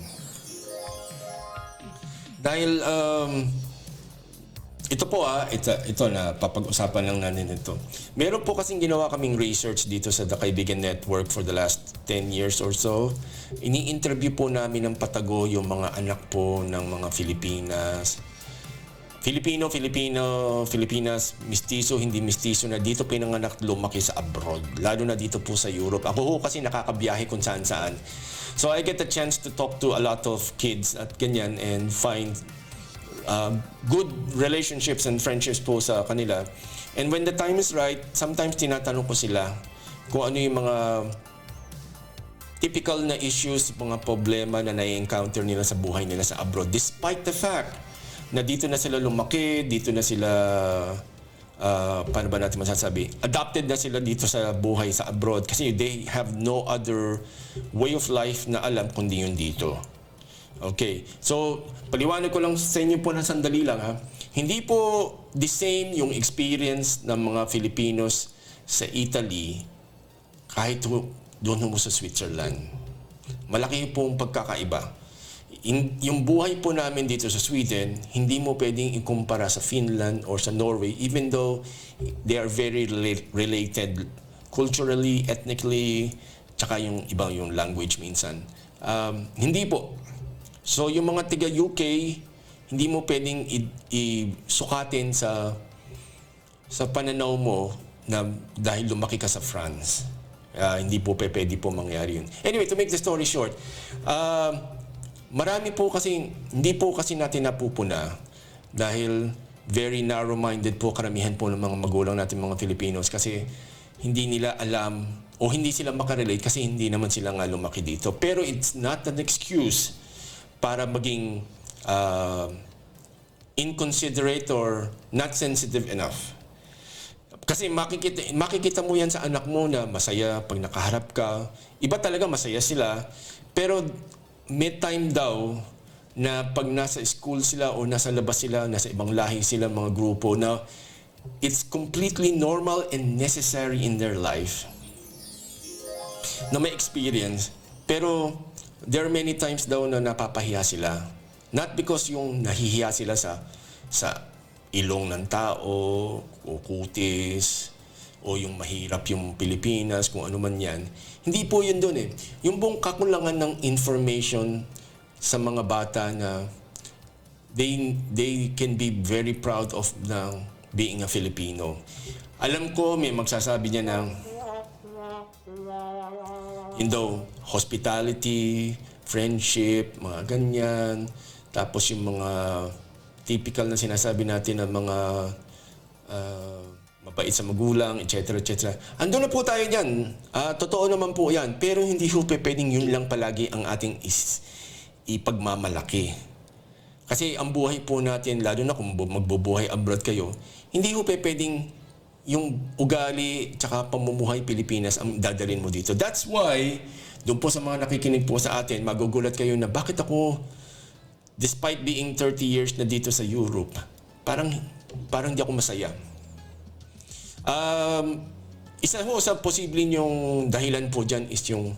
Dahil ito po ito na papag-usapan lang natin ito. Meron po kasing ginawa kaming research dito sa The Kaibigan Network for the last 10 years or so. Ini-interview po namin ng patago yung mga anak po ng mga Filipinas, mistiso, hindi mistiso na dito pinanganak, lumaki sa abroad. Lalo na dito po sa Europe. Ako ho kasi nakakabiyahe kung saan-saan. So I get a chance to talk to a lot of kids at ganyan and find good relationships and friendships po sa kanila. And when the time is right, sometimes tinatanong ko sila kung ano yung mga typical na issues, mga problema na nai-encounter nila sa buhay nila sa abroad. Despite the fact na dito na sila lumaki, dito na sila, paano ba natin masasabi? Adopted na sila dito sa buhay sa abroad kasi they have no other way of life na alam kundi yun dito. Okay, so paliwanag ko lang sa inyo po ng sandali lang Hindi po the same yung experience ng mga Filipinos sa Italy kahit doon mo sa Switzerland. Malaki po ang pagkakaiba. Yung buhay po namin dito sa Sweden, hindi mo pwedeng ikumpara sa Finland or sa Norway even though they are very related culturally, ethnically, tsaka yung ibang yung language minsan. Hindi po. So yung mga tiga UK, hindi mo pwedeng isukatin sa pananaw mo na dahil lumaki ka sa France. Hindi po pwede po mangyari yun. Anyway, to make the story short, marami po kasi, hindi po kasi natin napupuna dahil very narrow-minded po karamihan po ng mga magulang natin mga Filipinos kasi hindi nila alam o hindi sila makarelate kasi hindi naman sila nga lumaki dito. Pero it's not an excuse para maging inconsiderate or not sensitive enough. Kasi makikita mo yan sa anak mo na masaya pag nakaharap ka. Iba talaga masaya sila. Pero may time daw na pag nasa school sila o nasa labas sila, nasa ibang lahi sila, mga grupo, na it's completely normal and necessary in their life na may experience. Pero there are many times daw na napapahiya sila. Not because yung nahihiya sila sa ilong ng tao o kutis o yung mahirap yung Pilipinas, kung ano man yan. Hindi po yun doon eh. Yung buong kakulangan ng information sa mga bata na they can be very proud of being a Filipino. Alam ko may magsasabi niya ng hospitality, friendship, mga ganyan. Tapos yung mga typical na sinasabi natin ng mga mabait sa magulang, etc. etc. Ando na po tayo dyan. Totoo naman po yan. Pero hindi po pwedeng yun lang palagi ang ating ipagmamalaki. Kasi ang buhay po natin, lalo na kung magbubuhay abroad kayo, hindi po pwedeng yung ugali tsaka pamumuhay Pilipinas ang dadalhin mo dito. That's why, doon po sa mga nakikinig po sa atin, magugulat kayo na bakit ako, despite being 30 years na dito sa Europe, parang di ako masaya. Isa po sa posible yung dahilan po dyan is yung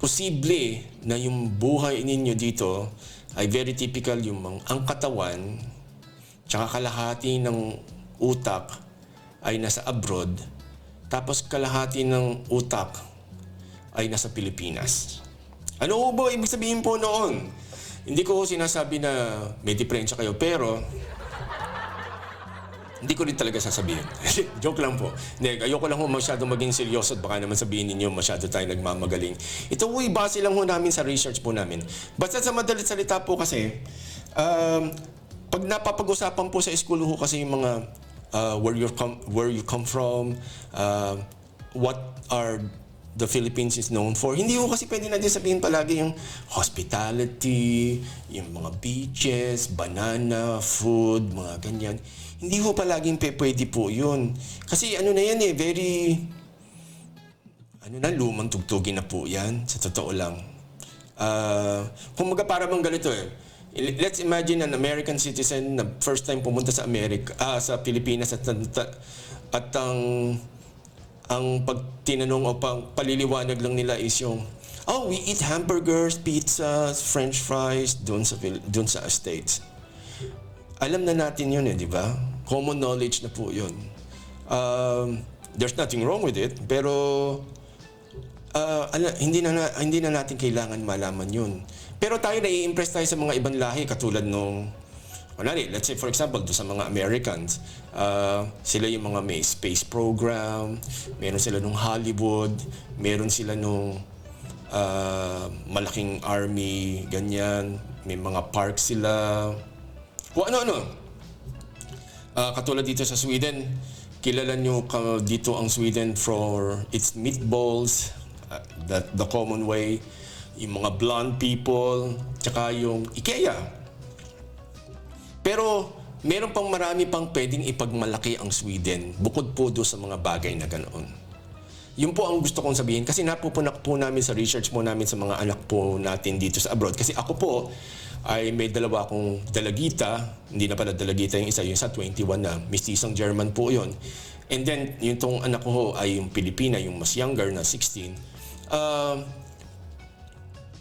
posible na yung buhay ninyo dito ay very typical yung ang katawan tsaka kalahati ng utak ay nasa abroad tapos kalahati ng utak ay nasa Pilipinas. Ano ba ibig sabihin po noon? Hindi ko sinasabi na may diferensya kayo, pero hindi ko rin talaga sasabihin. Joke lang po. Ayoko lang masyado maging seryoso at baka naman sabihin ninyo masyado tayo nagmamagaling. Ito po base lang namin sa research po namin. Basta sa madalit salita po kasi, pag napapag-usapan po sa school ho kasi yung mga where you come from, what are the Philippines is known for. Hindi ko kasi pwede natin sabihin palagi yung hospitality, yung mga beaches, banana, food, mga ganyan. Hindi ko palaging pwede po yun. Kasi ano na yan eh, very, lumang tugtugin na po yan, sa totoo lang. Kung para bang ganito eh, let's imagine an American citizen na first time pumunta sa sa Pilipinas at ang pag tinanong o paliliwanag lang nila is yung, we eat hamburgers, pizzas, french fries doon sa States. Alam na natin yun eh, di ba? Common knowledge na po yun. There's nothing wrong with it, pero hindi na natin kailangan malaman yun. Pero tayo nai-impress tayo sa mga ibang lahi katulad nung let's say for example, do sa mga Americans, sila yung mga may space program, meron sila nung Hollywood, meron sila nung malaking army, ganyan, may mga park sila. O ano-ano. Katulad dito sa Sweden, kilala nyo dito ang Sweden for its meatballs, the common way, yung mga blonde people, tsaka yung IKEA. Pero meron pang marami pang pwedeng ipagmalaki ang Sweden bukod po doon sa mga bagay na ganoon. Yun po ang gusto kong sabihin kasi napupunak po namin sa research po namin sa mga anak po natin dito sa abroad. Kasi ako po ay may dalawa akong dalagita, hindi na pala dalagita yung isa, yung sa 21 na, mistisang German po yun. And then yung tong anak ko ay yung Pilipina, yung mas younger na 16.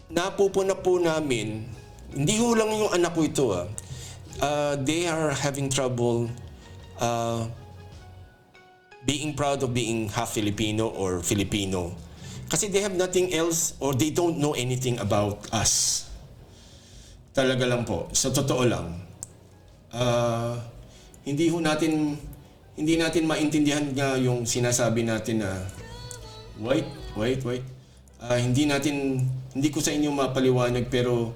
Napupunak po namin, hindi ho lang yung anak ko ito they are having trouble being proud of being half Filipino or Filipino. Kasi they have nothing else or they don't know anything about us. Talaga lang po. Sa totoo lang. Hindi natin maintindihan nga yung sinasabi natin na wait. Hindi ko sa inyo mapaliwanag pero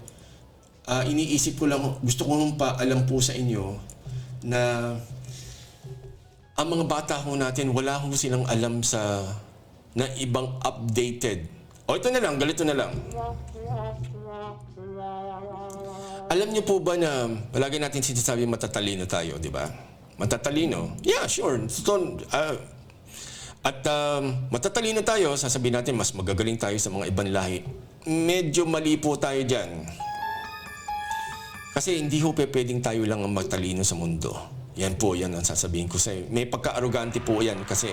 iniisip ko lang, gusto ko nung paalam po sa inyo na ang mga bata ho natin, wala ho silang alam na ibang updated. O ito na lang, ganito na lang. Alam niyo po ba na palagi natin sinasabi matatalino tayo, di ba? Matatalino? Yeah, sure. Matatalino tayo, sasabihin natin mas magagaling tayo sa mga ibang lahi. Medyo mali po tayo dyan. Kasi hindi ho pwedeng tayo lang ang matalino sa mundo. Yan po, yan ang sasabihin ko sa'yo. May pagka-arrogante po yan kasi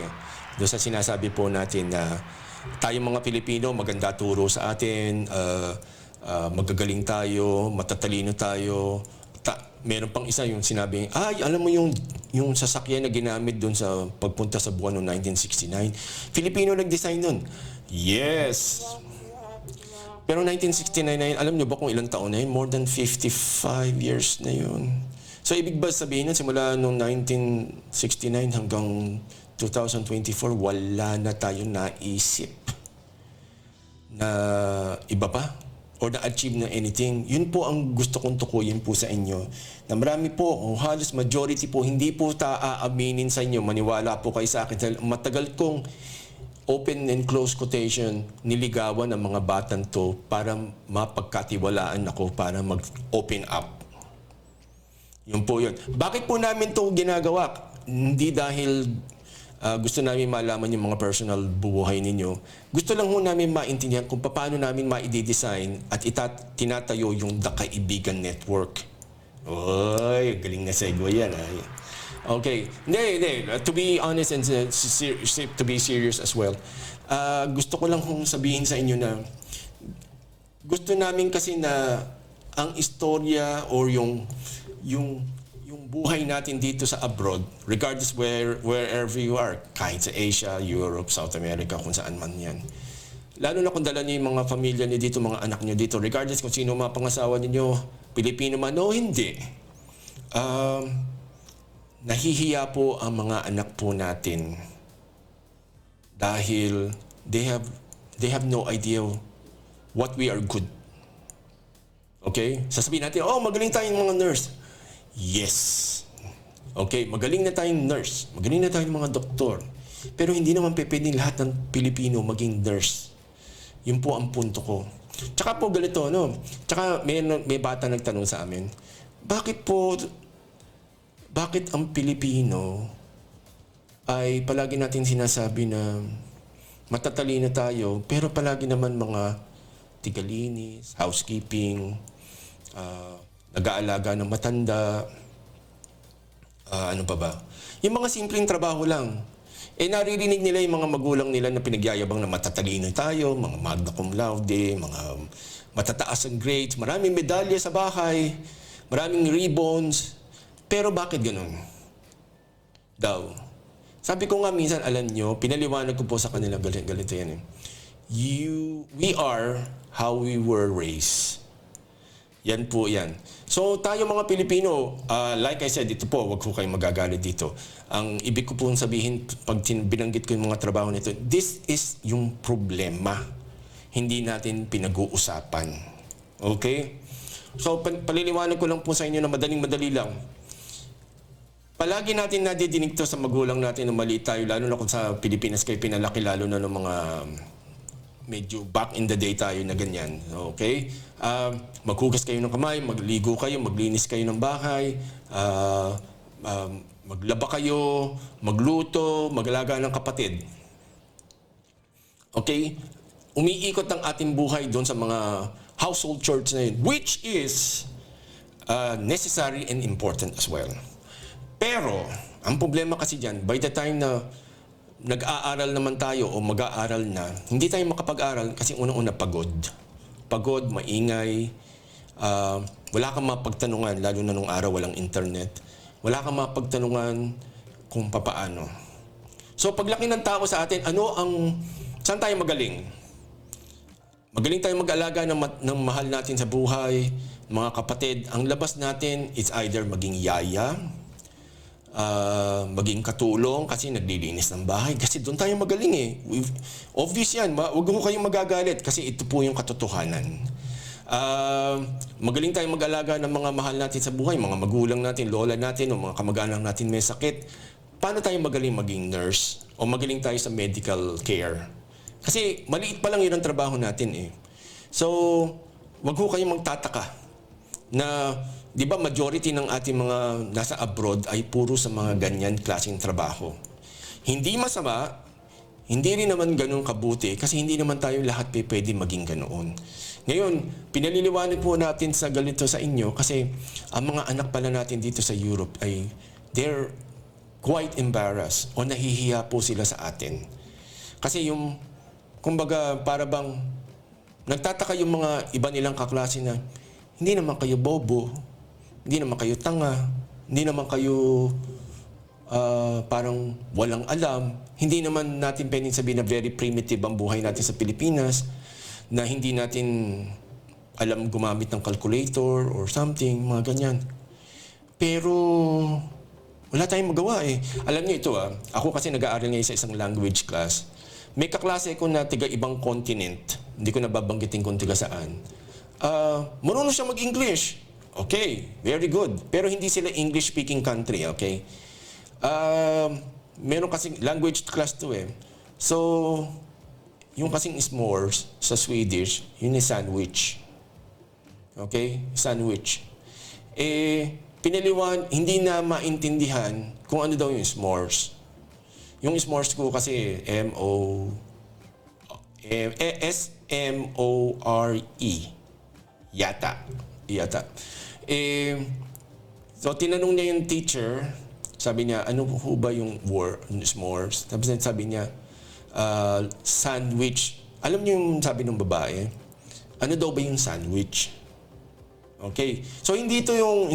doon sa sinasabi po natin na tayong mga Pilipino, maganda turo sa atin, magagaling tayo, matatalino tayo. Meron pang isa yung sinabi, alam mo yung sasakyan na ginamit doon sa pagpunta sa buwan noong 1969? Filipino nag-design nun. Yes! Pero 1969 na yun, alam nyo ba kung ilang taon na yun? More than 55 years na yun. So, ibig ba sabihin nun, simula noong 1969 hanggang 2024, wala na tayong naisip na iba pa? Or na-achieve na anything? Yun po ang gusto kong tukuyin po sa inyo. Na marami po, o halos majority po, hindi po aaminin sa inyo. Maniwala po kayo sa akin. Dahil matagal kong open and close quotation, niligawan ang mga batang to para mapagkatiwalaan ako, para mag-open up. Yun po yun. Bakit po namin to ginagawa? Hindi dahil gusto namin malaman yung mga personal buhay ninyo. Gusto lang ho namin maintindihan kung paano namin ma-design at tinatayo yung The Kaibigan Network. Oy, galing na segue yan. Okay. Hindi. To be honest and to be serious as well, gusto ko lang kong sabihin sa inyo na gusto namin kasi na ang istorya or yung buhay natin dito sa abroad, regardless wherever you are, kahit sa Asia, Europe, South America, kung saan man yan. Lalo na kung dala niyo yung mga pamilya niyo dito, mga anak niyo dito, regardless kung sino mga pangasawa niyo, Pilipino man o hindi. Nahihiya po ang mga anak po natin dahil they have no idea what we are good. Okay? Sasabihin natin, magaling tayong mga nurse. Yes. Okay, magaling na tayong nurse. Magaling na tayong mga doktor. Pero hindi naman pwedeng lahat ng Pilipino maging nurse. Yun po ang punto ko. Tsaka po ganito, no? Tsaka may bata nagtanong sa amin, bakit ang Pilipino ay palagi natin sinasabi na matatalino tayo, pero palagi naman mga tigalinis, housekeeping, nag-aalaga ng matanda, ano pa ba? Yung mga simpleng trabaho lang. Naririnig nila yung mga magulang nila na pinagyayabang na matatalino tayo, mga magna cum laude, mga matataas ang grades, maraming medalya sa bahay, maraming ribbons. Pero bakit ganun? Daw. Sabi ko nga minsan, alam nyo, pinaliwanag ko po sa kanila, ganito yan. We are how we were raised. Yan po yan. So tayo mga Pilipino, like I said, ito po, wag ko kayong magagalit dito. Ang ibig ko po sabihin, pag binanggit ko yung mga trabaho nito, this is yung problema. Hindi natin pinag-uusapan. Okay? So paliliwanag ko lang po sa inyo na madaling-madali lang. Palagi natin nadidinig to sa magulang natin na mali tayo, lalo na kung sa Pilipinas kayo pinalaki, lalo na ng mga medyo back in the day tayo na ganyan. Okay? Maghugas kayo ng kamay, magligo kayo, maglinis kayo ng bahay, maglaba kayo, magluto, magalaga ng kapatid. Okay? Umiikot ang ating buhay doon sa mga household chores na yun, which is necessary and important as well. Pero, ang problema kasi dyan, by the time na nag-aaral naman tayo o mag-aaral na, hindi tayo makapag-aral kasi unang-una pagod. Pagod, maingay, wala kang mapagtanungan, lalo na nung araw walang internet. Wala kang mapagtanungan kung papaano. So paglaki ng tao sa atin, saan tayo magaling? Magaling tayo mag-alaga ng mahal natin sa buhay, mga kapatid. Ang labas natin is either maging yaya, maging katulong kasi naglilinis ng bahay. Kasi doon tayo magaling eh. Obvious yan. Huwag mo kayong magagalit kasi ito po yung katotohanan. Magaling tayong mag-alaga ng mga mahal natin sa buhay, mga magulang natin, lola natin, o mga kamag-anak natin may sakit. Paano tayo magaling maging nurse o magaling tayo sa medical care? Kasi maliit pa lang yun ang trabaho natin eh. So, wag ho kayong magtataka na, di ba, majority ng ating mga nasa abroad ay puro sa mga ganyan klaseng trabaho. Hindi masama, hindi rin naman ganun kabuti kasi hindi naman tayo lahat pwede maging ganoon. Ngayon, pinaliliwanag po natin sa ganito sa inyo kasi ang mga anak pala natin dito sa Europe ay they're quite embarrassed o nahihiya po sila sa atin. Kasi yung, kumbaga, para bang nagtataka yung mga iba nilang kaklase na hindi naman kayo bobo, hindi naman kayo tanga, hindi naman kayo parang walang alam. Hindi naman natin pwedeng sabihin na very primitive ang buhay natin sa Pilipinas, na hindi natin alam gumamit ng calculator or something, mga ganyan. Pero wala tayong magawa eh. Alam niyo ito ako kasi nag-aaral ngayon sa isang language class. May kaklase ko na tiga-ibang continent, hindi ko nababanggitin kung tiga saan. Marunong siya mag-English. Okay, very good. Pero hindi sila English-speaking country, okay? Meron kasing language class to eh. So, yung kasing s'mores sa Swedish, yun is sandwich. Okay? Sandwich. Hindi na maintindihan kung ano daw yung s'mores. Yung s'mores ko kasi S-M-O-R-E. Yata. So, tinanong niya yung teacher, sabi niya, ano po ba yung s'mores? Sabi niya, sandwich. Alam niyo yung sabi ng babae? Ano daw ba yung sandwich? Okay. So hindi ito yung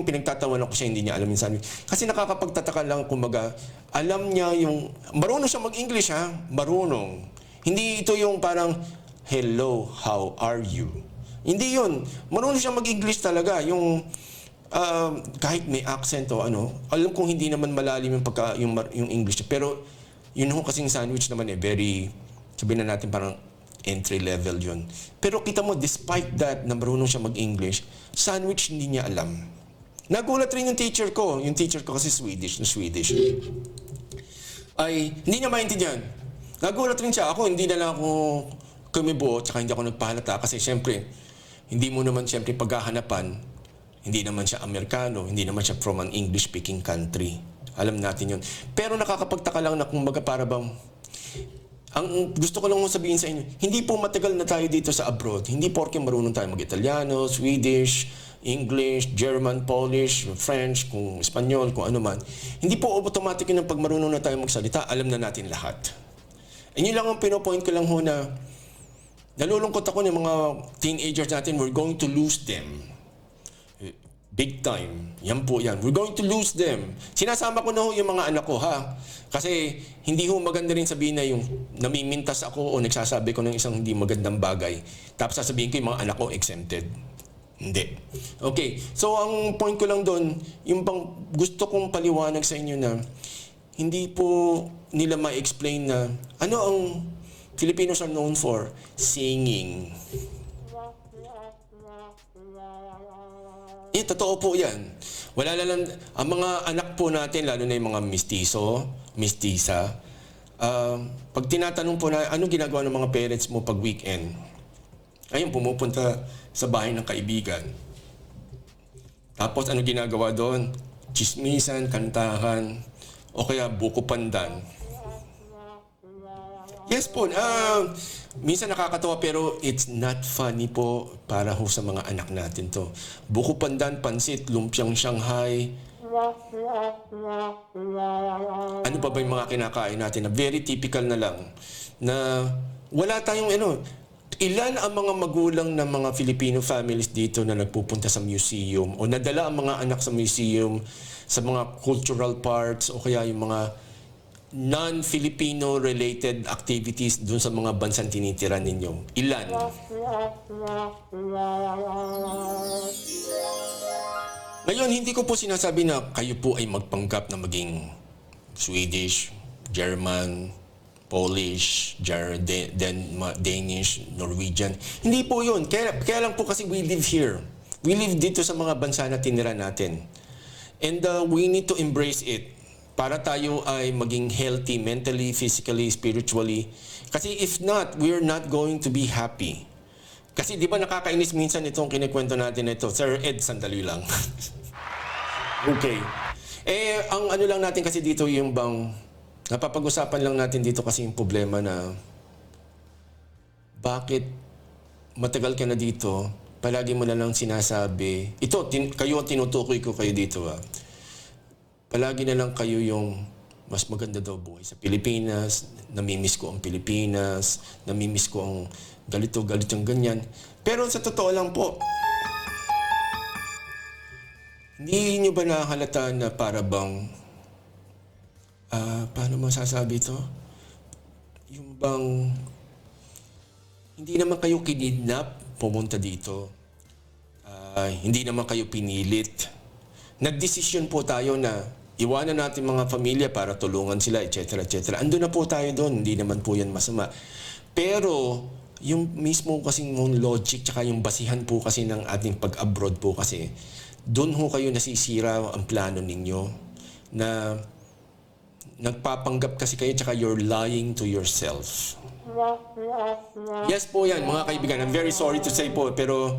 pinagtatawanan ko siya, hindi niya alam yung sandwich. Kasi nakakapagtataka lang, kumbaga, alam niya yung marunong siya mag-English marunong. Hindi ito yung parang hello, how are you? Hindi yun. Marunong siya mag-English talaga, yung kahit may accent o ano. Alam kong hindi naman malalim yung English, pero yun ho kasing sandwich naman very, sabihin na natin parang entry level yun. Pero kita mo, despite that, na marunong siya mag-English, sandwich hindi niya alam. Nagulat rin yung teacher ko kasi Swedish, ay hindi niya maintindihan. Nagulat rin siya. Ako, hindi na lang ako kumibo, tsaka hindi ako nagpahalata kasi syempre, hindi mo naman syempre paghahanapan, hindi naman siya Amerikano, hindi naman siya from an English-speaking country. Alam natin yun. Pero nakakapagtaka lang na kung para bang, ang gusto ko lang sabihin sa inyo, hindi po matagal na tayo dito sa abroad. Hindi porke marunong tayo mag-Italiano, Swedish, English, German, Polish, French, kung Espanyol, kung ano man. Hindi po automatic yun pag marunong na tayo magsalita, alam na natin lahat. And yun lang ang pinopoint ko lang ho na nalulungkot ako ng mga teenagers natin, we're going to lose them. Big time. Yan po yan. We're going to lose them. Sinasama ko na ho yung mga anak ko Kasi hindi ho maganda rin sabihin na yung namimintas ako o nagsasabi ko ng isang hindi magandang bagay. Tapos sasabihin ko yung mga anak ko exempted. Hindi. Okay. So ang point ko lang doon, yung bang gusto kong paliwanag sa inyo na hindi po nila ma-explain na ano ang Filipinos are known for? Singing. Totoo po yan. Wala lang, ang mga anak po natin, lalo na yung mga mistisa, pag tinatanong po na, ano ginagawa ng mga parents mo pag weekend? Ayun, pumupunta sa bahay ng kaibigan. Tapos ano ginagawa doon? Chismisan, kantahan, o kaya buko pandan. Yes po, minsan nakakatawa pero it's not funny po para ho sa mga anak natin to. Buko pandan, pansit, lumpiang Shanghai. Ano pa ba yung mga kinakain natin na very typical na lang? Na wala tayong Ilan ang mga magulang ng mga Filipino families dito na nagpupunta sa museum o nadala ang mga anak sa museum, sa mga cultural parts o kaya yung mga non-Filipino related activities dun sa mga bansang tinitira ninyo? Ilan? Ngayon, hindi ko po sinasabi na kayo po ay magpanggap na maging Swedish, German, Polish, Danish, Norwegian. Hindi po yun. Kaya lang po kasi we live here. We live dito sa mga bansa na tinira natin. And we need to embrace it para tayo ay maging healthy mentally, physically, spiritually. Kasi if not, we're not going to be happy. Kasi di ba nakakainis minsan itong kinikwento natin na ito. Sir Ed, sandali lang. Okay. Ang ano lang natin kasi dito yung bang napapag-usapan lang natin dito kasi yung problema na bakit matagal ka na dito, palagi mo na lang sinasabi, kayo ang tinutukoy ko kayo dito palagi na lang kayo yung mas maganda daw buhay sa Pilipinas, namimiss ko ang Pilipinas, namimiss ko ang ganito, ganyan. Pero sa totoo lang po, hindi nyo ba nakahalata na para bang paano masasabi ito? Yung bang hindi naman kayo kinidnap pumunta dito. Hindi naman kayo pinilit. Nagdesisyon po tayo na iwanan natin mga pamilya para tulungan sila, etc. etc. Ando na po tayo doon. Hindi naman po yan masama. Pero yung mismo kasing logic tsaka yung basihan po kasi ng ating pag-abroad po kasi doon ho kayo nasisira ang plano ninyo na nagpapanggap kasi kayo tsaka you're lying to yourself. Yes po yan, mga kaibigan. I'm very sorry to say po, pero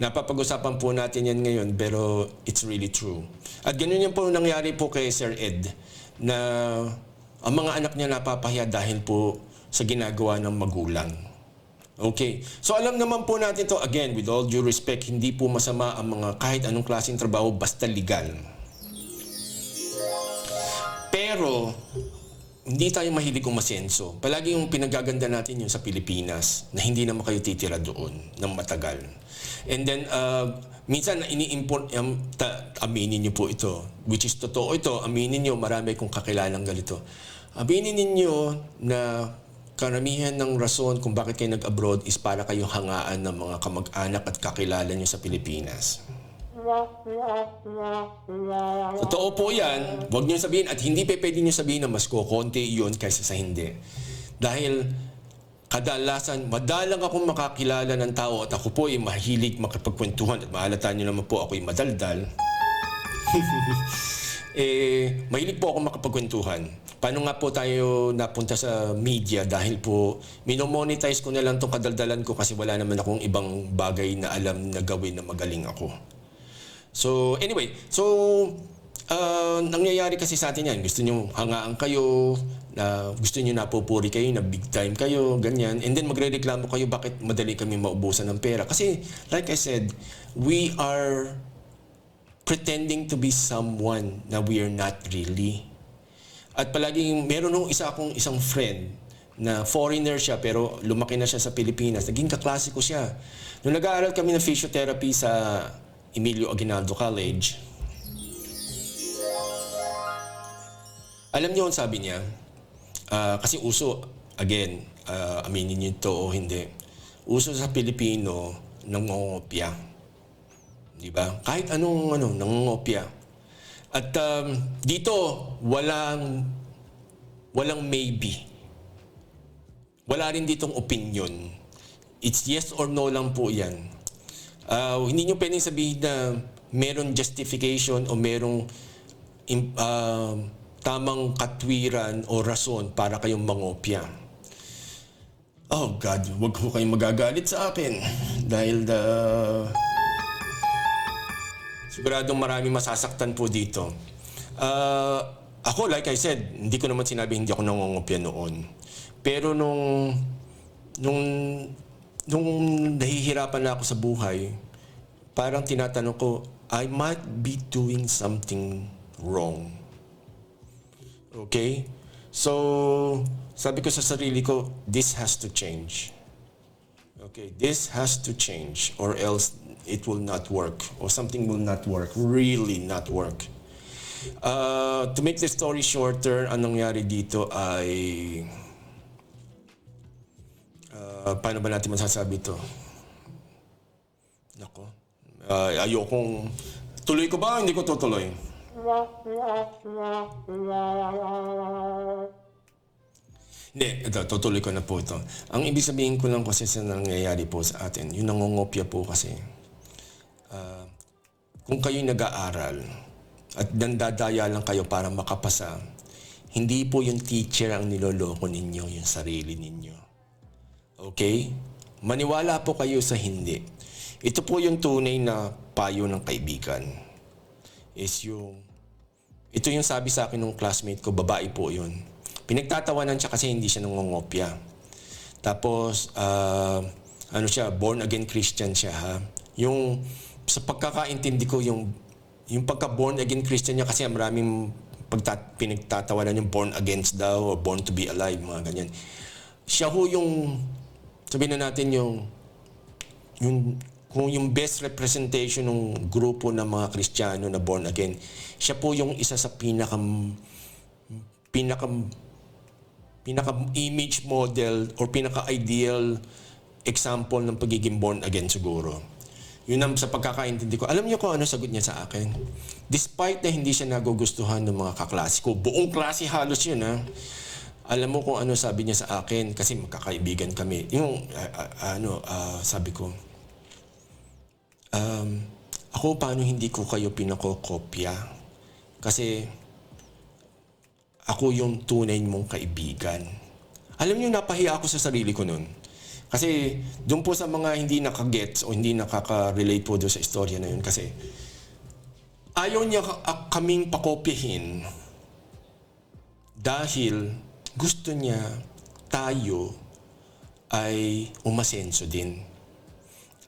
napapag-usapan po natin yan ngayon, pero it's really true. At ganun yan po nangyari po kay Sir Ed, na ang mga anak niya napapahiya dahil po sa ginagawa ng magulang. Okay. So alam naman po natin to, again, with all due respect, hindi po masama ang mga kahit anong klaseng trabaho basta legal. Pero, hindi tayo mahilig umasenso. Palagi yung pinagaganda natin yung sa Pilipinas na hindi naman kayo titira doon ng matagal. And then, minsan ini-import, aminin niyo po ito, which is totoo ito, aminin niyo, marami kong kakilalang ganito. Aminin niyo na karamihan ng rason kung bakit kayo nag-abroad is para kayo hangaan ng mga kamag-anak at kakilala niyo sa Pilipinas. Totoo po yan, huwag niyo sabihin at hindi pa pwede niyo sabihin na mas kukonti yun kaysa sa hindi. Dahil kadalasan, madalang akong makakilala ng tao at ako po ay mahilig makipagkwentuhan at mahalata niyo naman po ako'y madaldal. Mahilig po akong makapagkwentuhan. Paano nga po tayo napunta sa media dahil po minomonetize ko na lang itong kadaldalan ko kasi wala naman akong ibang bagay na alam na gawin na magaling ako. So, anyway. So, nangyayari kasi sa atin yan. Gusto nyo hangaan kayo, gusto nyo napupuri kayo, na big time kayo, ganyan. And then magre-reklamo kayo bakit madali kami maubusan ng pera. Kasi, like I said, we are pretending to be someone na we are not really. At palaging, meron nung isang friend na foreigner siya pero lumaki na siya sa Pilipinas. Naging kaklase ko siya. Nung nag-aaral kami ng physiotherapy sa Emilio Aguinaldo College, alam niyo ang sabi niya, kasi uso, again, aminin niyo ito o hindi, uso sa Pilipino, nangongopya. Di ba? Kahit anong nangongopya. At dito, walang maybe. Wala rin ditong opinion. It's yes or no lang po yan. Hindi nyo pwedeng sabihin na merong justification o merong tamang katwiran o rason para kayong mangopya. Oh God, wag ko kayong magagalit sa akin dahil siguradong marami masasaktan po dito. Ako, like I said, hindi ko naman sinabi hindi ako nangongopya noon. Pero nung nahihirapan na ako sa buhay, parang tinatanong ko, I might be doing something wrong. Okay? So, sabi ko sa sarili ko, this has to change. Okay, this has to change or else it will not work or something will not work, really not work. To make the story shorter, anong nangyari dito ay paano ba natin masasabi ito? Nako. Ayokong tuloy ko ba? Hindi ko tutuloy. Hindi, ito, tutuloy ko na po ito. Ang ibig sabihin ko lang kasi sa nangyayari po sa atin, yung nangongopya po kasi, kung kayo'y nag-aaral at dandadaya lang kayo para makapasa, hindi po yung teacher ang niloloko ninyo, yung sarili ninyo. Okay? Maniwala po kayo sa hindi. Ito po yung tunay na payo ng kaibigan. Ito yung sabi sa akin ng classmate ko, babae po yun. Pinagtatawanan siya kasi hindi siya nangongopya. Tapos, born again Christian siya ha. Yung, sa pagkakaintindi ko, yung pagka born again Christian niya kasi maraming pinagtatawanan yung born against daw or born to be alive, mga ganyan. Siya ho yung, sabihin na natin kung yung best representation ng grupo ng mga Kristiyano na born again, siya po yung isa sa pinaka image model or pinaka-ideal example ng pagiging born again siguro. Yun ang sa pagkakaintindi ko. Alam niyo kung ano sagot niya sa akin? Despite na hindi siya nagugustuhan ng mga kaklase ko, buong klase halos yun ha. Alam mo kung ano sabi niya sa akin kasi magkakaibigan kami. Yung sabi ko, ako paano hindi ko kayo pinakokopya? Kasi ako yung tunay mong kaibigan. Alam niyo, napahiya ako sa sarili ko nun. Kasi doon po sa mga hindi nakagets o hindi nakaka-relate po doon sa istorya na yun. Kasi ayaw niya kaming pakopyahin dahil gusto niya tayo ay umasenso din.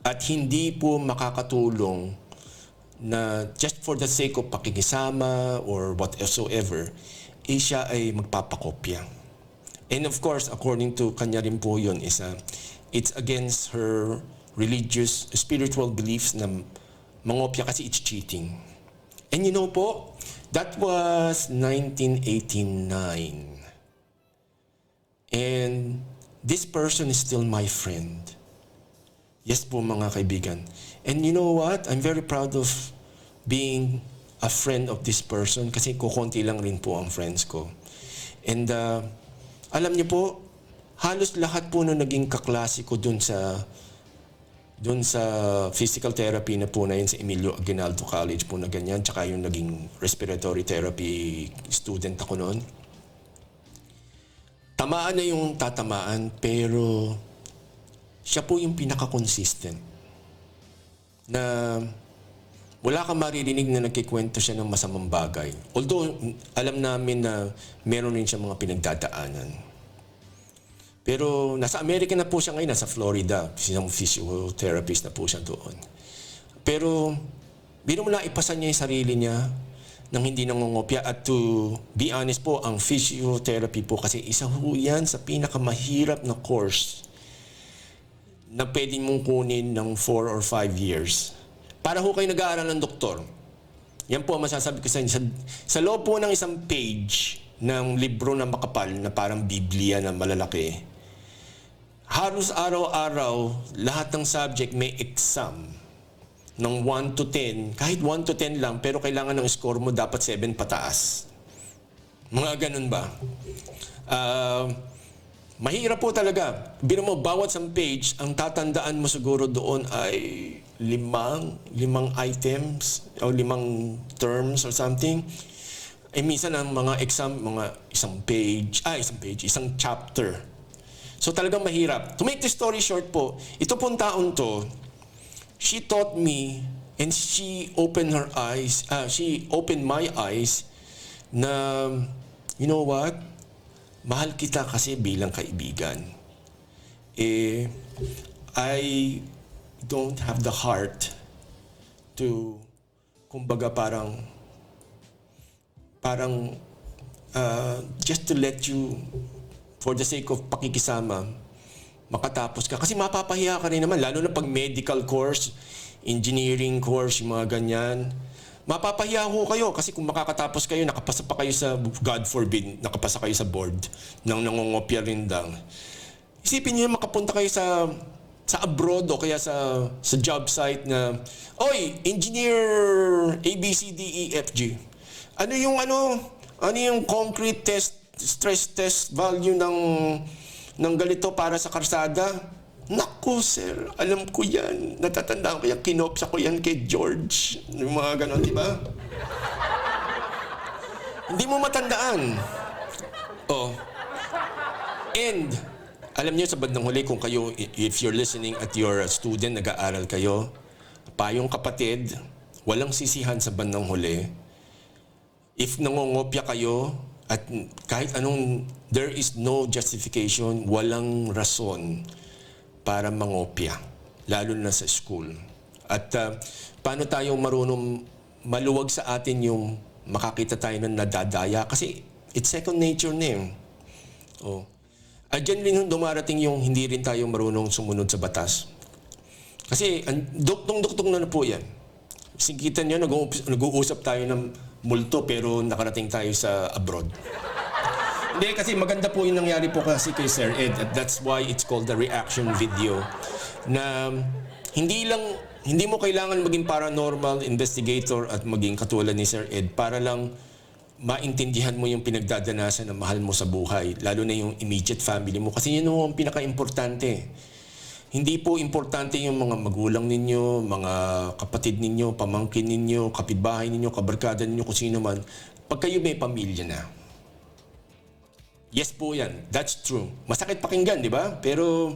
At hindi po makakatulong na just for the sake of pakikisama or whatsoever, siya ay magpapakopya. And of course, according to kanya rin po yun, it's against her religious, spiritual beliefs na mangopya kasi it's cheating. And you know po, that was 1989. And this person is still my friend. Yes po mga kaibigan. And you know what? I'm very proud of being a friend of this person kasi kukunti lang rin po ang friends ko. And alam niyo po, halos lahat po nung naging kaklase ko dun sa physical therapy na po na yun sa Emilio Aguinaldo College po na ganyan, tsaka yung naging respiratory therapy student ako noon. Tamaan na yung tatamaan, pero siya po yung pinaka-consistent na wala kang maririnig na nagkikwento siya ng masamang bagay. Although, alam namin na meron rin siya mga pinagdadaanan. Pero nasa Amerika na po siya ngayon, nasa Florida. Isang physiotherapist na po siya doon. Pero, biro mo na ipasan niya yung sarili niya nang hindi nangongopya. At to be honest po, ang physiotherapy po kasi isa ho yan sa pinakamahirap na course na pwede mong kunin ng 4 or 5 years. Para ho kayo nag-aaral ng doktor. Yan po ang masasabi ko sa inyo. Sa loob po ng isang page ng libro na makapal na parang Biblia na malalaki, halos araw-araw, lahat ng subject may exam ng 1 to 10. Kahit 1 to 10 lang, pero kailangan ng score mo dapat 7 pataas. Mga ganun ba? Mahirap po talaga. Biro mo, bawat isang page, ang tatandaan mo siguro doon ay limang items o 5 terms or something. Minsan ang mga exam, mga isang chapter. So talagang mahirap. To make the story short po, ito pong taon to, she taught me and she opened my eyes na, you know what? Mahal kita kasi bilang kaibigan. I don't have the heart to, kumbaga parang just to let you, for the sake of pakikisama, makatapos ka. Kasi mapapahiya ka rin naman, lalo na pag medical course, engineering course, yung mga ganyan. Mapapahiya ho kayo kasi kung makakatapos kayo, nakapasa pa kayo sa, God forbid, nakapasa kayo sa board ng nangongopya rin lang. Isipin niyo makapunta kayo sa abroad o kaya sa job site na, oy, engineer ABCDEFG. Ano yung concrete test stress test value ng ganito para sa karsada? Naku, sir, alam ko yan. Natatandaan ko yan, kinopsa ko yan kay George. Yung mga ganon, di ba? Hindi mo matandaan. Oh. And, alam niyo sa bandang huli, kung kayo, if you're listening at you're a student, nag-aaral kayo, payong kapatid, walang sisihan sa bandang huli. If nangongopya kayo, at kahit anong, there is no justification, walang rason para mangopya, lalo na sa school. At paano tayo marunong maluwag sa atin yung makakita tayo ng nadadaya? Kasi it's second nature na yun. Oh. At dyan rin dumarating yung hindi rin tayo marunong sumunod sa batas. Kasi duktong-duktong na po yan. Kita nyo, nag-uusap tayo ng multo pero nakarating tayo sa abroad. Hindi, kasi maganda po yung nangyari po kasi kay Sir Ed. At that's why it's called the reaction video. Na hindi mo kailangan maging paranormal investigator at maging katulad ni Sir Ed para lang maintindihan mo yung pinagdadanasan ng mahal mo sa buhay. Lalo na yung immediate family mo. Kasi yun ang pinaka-importante. Hindi po importante yung mga magulang ninyo, mga kapatid ninyo, pamangkin ninyo, kapitbahay ninyo, kabarkada ninyo, kung sino man. Pag kayo may pamilya na. Yes po yan. That's true. Masakit pakinggan, di ba? Pero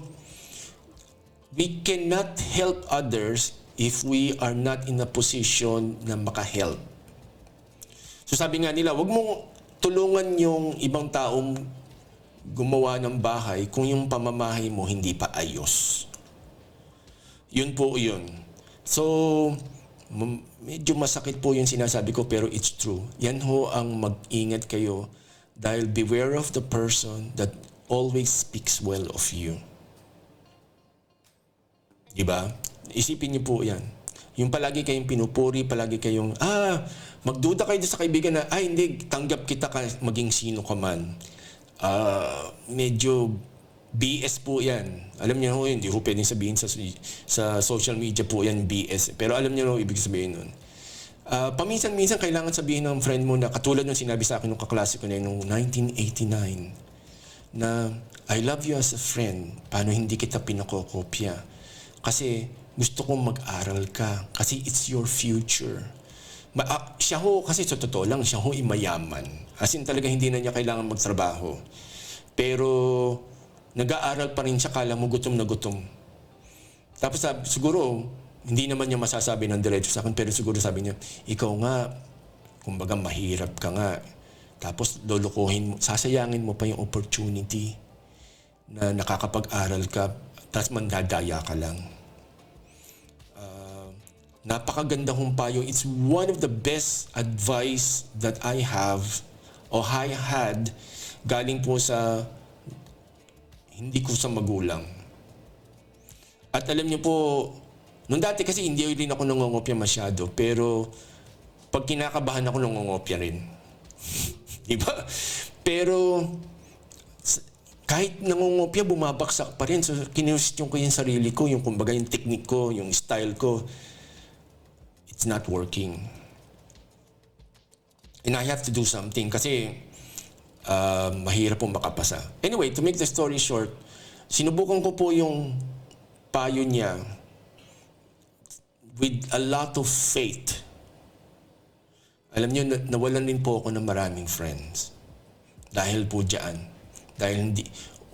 we cannot help others if we are not in a position na maka-help. So sabi nga nila, wag mong tulungan yung ibang taong gumawa ng bahay kung yung pamamahay mo hindi pa ayos. Yun po yun. So, medyo masakit po yung sinasabi ko pero it's true. Yan ho ang mag-ingat kayo dahil beware of the person that always speaks well of you. Diba? Isipin niyo po yan. Yung palagi kayong pinupuri, palagi kayong, magduda kayo sa kaibigan na, hindi, tanggap kita maging sino ka man. Medyo BS po yan. Alam niyo ho, hindi ho pwedeng sabihin sa social media po yan, BS. Pero alam niyo ho, ibig sabihin nun. Paminsan-minsan kailangan sabihin ng friend mo na katulad nung sinabi sa akin ng kaklase ko na noong 1989 na I love you as a friend. Paano hindi kita pinakokopya? Kasi gusto kong mag-aral ka. Kasi it's your future. Siya ho, kasi sa totoo lang, siya ho mayaman. As in talaga hindi na niya kailangan magtrabaho. Pero nag-aaral pa rin siya, kala mo gutom na gutom. Tapos siguro, hindi naman niya masasabi ng diretso sa akin, pero siguro sabi niya, ikaw nga, kumbaga mahirap ka nga. Tapos lulukuhin mo, sasayangin mo pa yung opportunity na nakakapag-aral ka, tapos mandadaya ka lang. Napakaganda hong payo. It's one of the best advice that I have o I had galing po sa hindi ko sa magulang. At alam niyo po, nung dati kasi hindi rin ako nangongopya masyado, pero pag kinakabahan ako nangongopya rin. Diba? Pero kahit nangongopya, bumabaksak pa rin. So kinustyon ko yung sarili ko, yung kumbaga yung technique ko, yung style ko. It's not working. And I have to do something kasi mahirap pong makapasa. Anyway, to make the story short, sinubukan ko po yung payo niya with a lot of faith. Alam niyo, nawalan din po ako ng maraming friends. Dahil po dyan. Dahil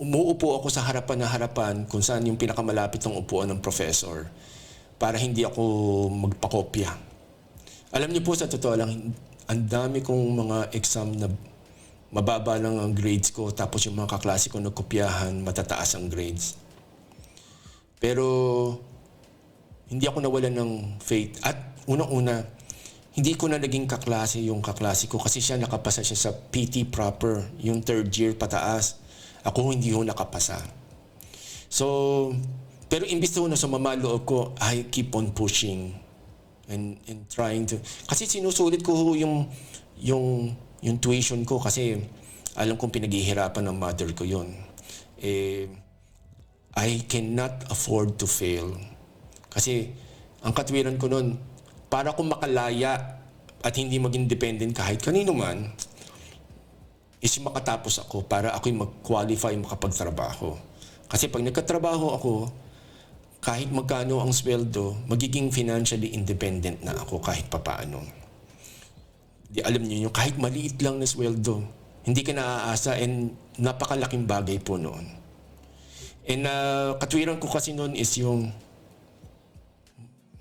umuupo ako sa harapan na harapan kung saan yung pinakamalapit ng upuan ng professor para hindi ako magpakopya. Alam niyo po, sa totoo lang, ang dami kong mga exam na mababa lang ang grades ko, tapos yung mga kaklase ko nagkopyahan, matataas ang grades. Pero hindi ako nawalan ng faith. At unang-una, hindi ko na naging kaklase yung kaklase ko kasi siya nakapasa siya sa PT proper, yung third year pataas. Ako hindi ko nakapasa. So, pero imbis na sumama loob ko, I keep on pushing and trying to. Kasi sinusulit ko yung tuition ko kasi alam kong pinaghihirapan ng mother ko yun. I cannot afford to fail. Kasi ang katwiran ko nun, para kung makalaya at hindi maging dependent kahit kanino man, is makatapos ako para ako'y mag-qualify makapagtrabaho. Kasi pag nagkatrabaho ako, kahit magkano ang sweldo, magiging financially independent na ako kahit papaano. Di alam niyo yung kahit maliit lang na sweldo, hindi ka naaasa and napakalaking bagay po noon. And katwiran ko kasi noon is yung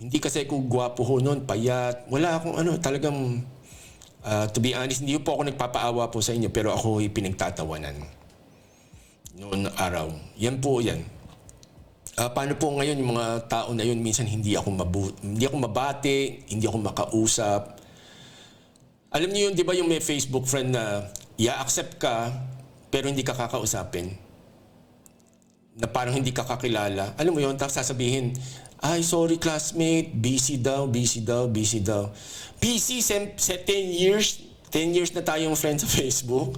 hindi kasi ako gwapo ho noon, payat. Wala akong talagang to be honest, hindi po ako nagpapaawa po sa inyo pero ako ay pinagtatawanan noon araw. Yan po yan. Paano po ngayon yung mga tao na yun, minsan hindi ako mabati, hindi ako makausap. Alam niyo yun, di ba yung may Facebook friend na i-accept ka pero hindi ka kakausapin? Na parang hindi ka kakilala. Alam mo yun, tapos sasabihin, ay sorry classmate, busy daw. Busy, 10 years na tayong friends sa Facebook.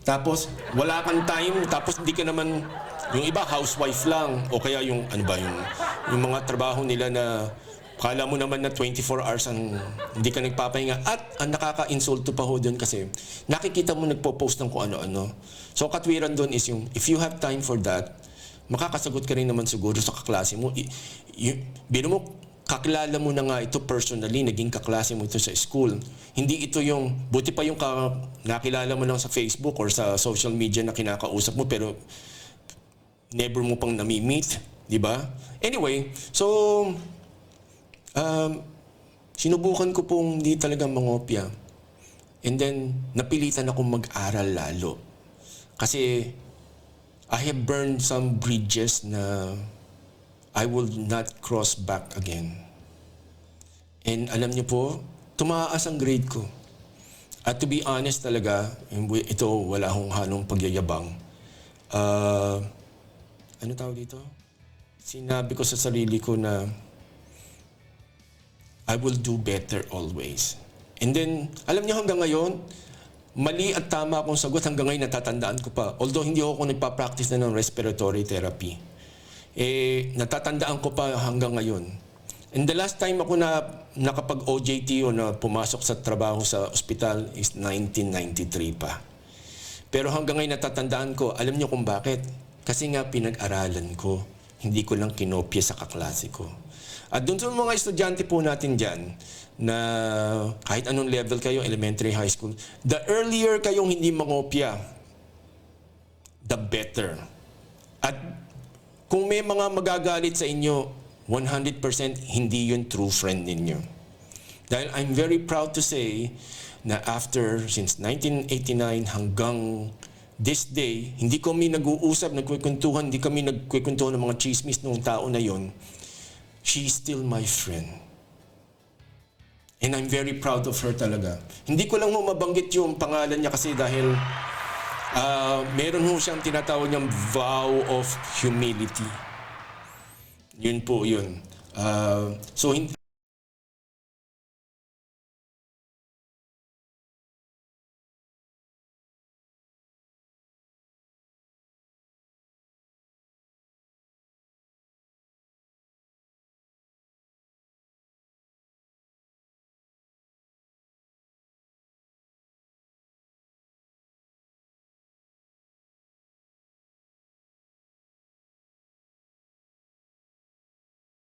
Tapos wala kang time, tapos hindi ka naman, yung iba housewife lang o kaya yung yung mga trabaho nila na kala mo naman na 24 hours ang hindi ka nagpapahinga at ang nakaka-insulto pa ho doon kasi nakikita mo nagpo-post ng kung ano-ano. So katwiran doon is yung if you have time for that, makakasagot ka rin naman siguro sa kaklase mo. Bino mo, kakilala mo na nga ito personally, naging kaklase mo ito sa school. Hindi ito yung, buti pa yung nakilala mo lang sa Facebook or sa social media na kinakausap mo pero never mo pang nami-meet, di ba? Anyway, so, sinubukan ko pong hindi talaga mangopya. And then, napilitan akong mag-aral lalo. Kasi, I have burned some bridges na I will not cross back again. And alam niyo po, tumaas ang grade ko. At to be honest talaga, ito wala akong halong pagyayabang. Ano tawag dito? Sinabi ko sa sarili ko na I will do better always. And then, alam niyo hanggang ngayon, mali at tama akong sagot hanggang ngayon natatandaan ko pa. Although hindi ako nagpa-practice na ng respiratory therapy. Natatandaan ko pa hanggang ngayon. And the last time ako na nakapag-OJT o na pumasok sa trabaho sa ospital is 1993 pa. Pero hanggang ngayon natatandaan ko, alam niyo kung bakit? Kasi nga pinag-aralan ko. Hindi ko lang kinopya sa kaklase ko. At doon sa mga estudyante po natin dyan, na kahit anong level kayo, elementary, high school, the earlier kayong hindi mangopya, the better. At kung may mga magagalit sa inyo, 100% hindi yun true friend ninyo. Dahil I'm very proud to say na since 1989 hanggang this day, hindi kami nag-uusap, nagkukwentuhan, hindi kami nagkukwentuhan ng mga chismis nung tao na yon. She's still my friend. And I'm very proud of her talaga. Hindi ko lang mo mabanggit yung pangalan niya kasi dahil meron ho siyang tinatawag niyang vow of humility. Yun po yun. So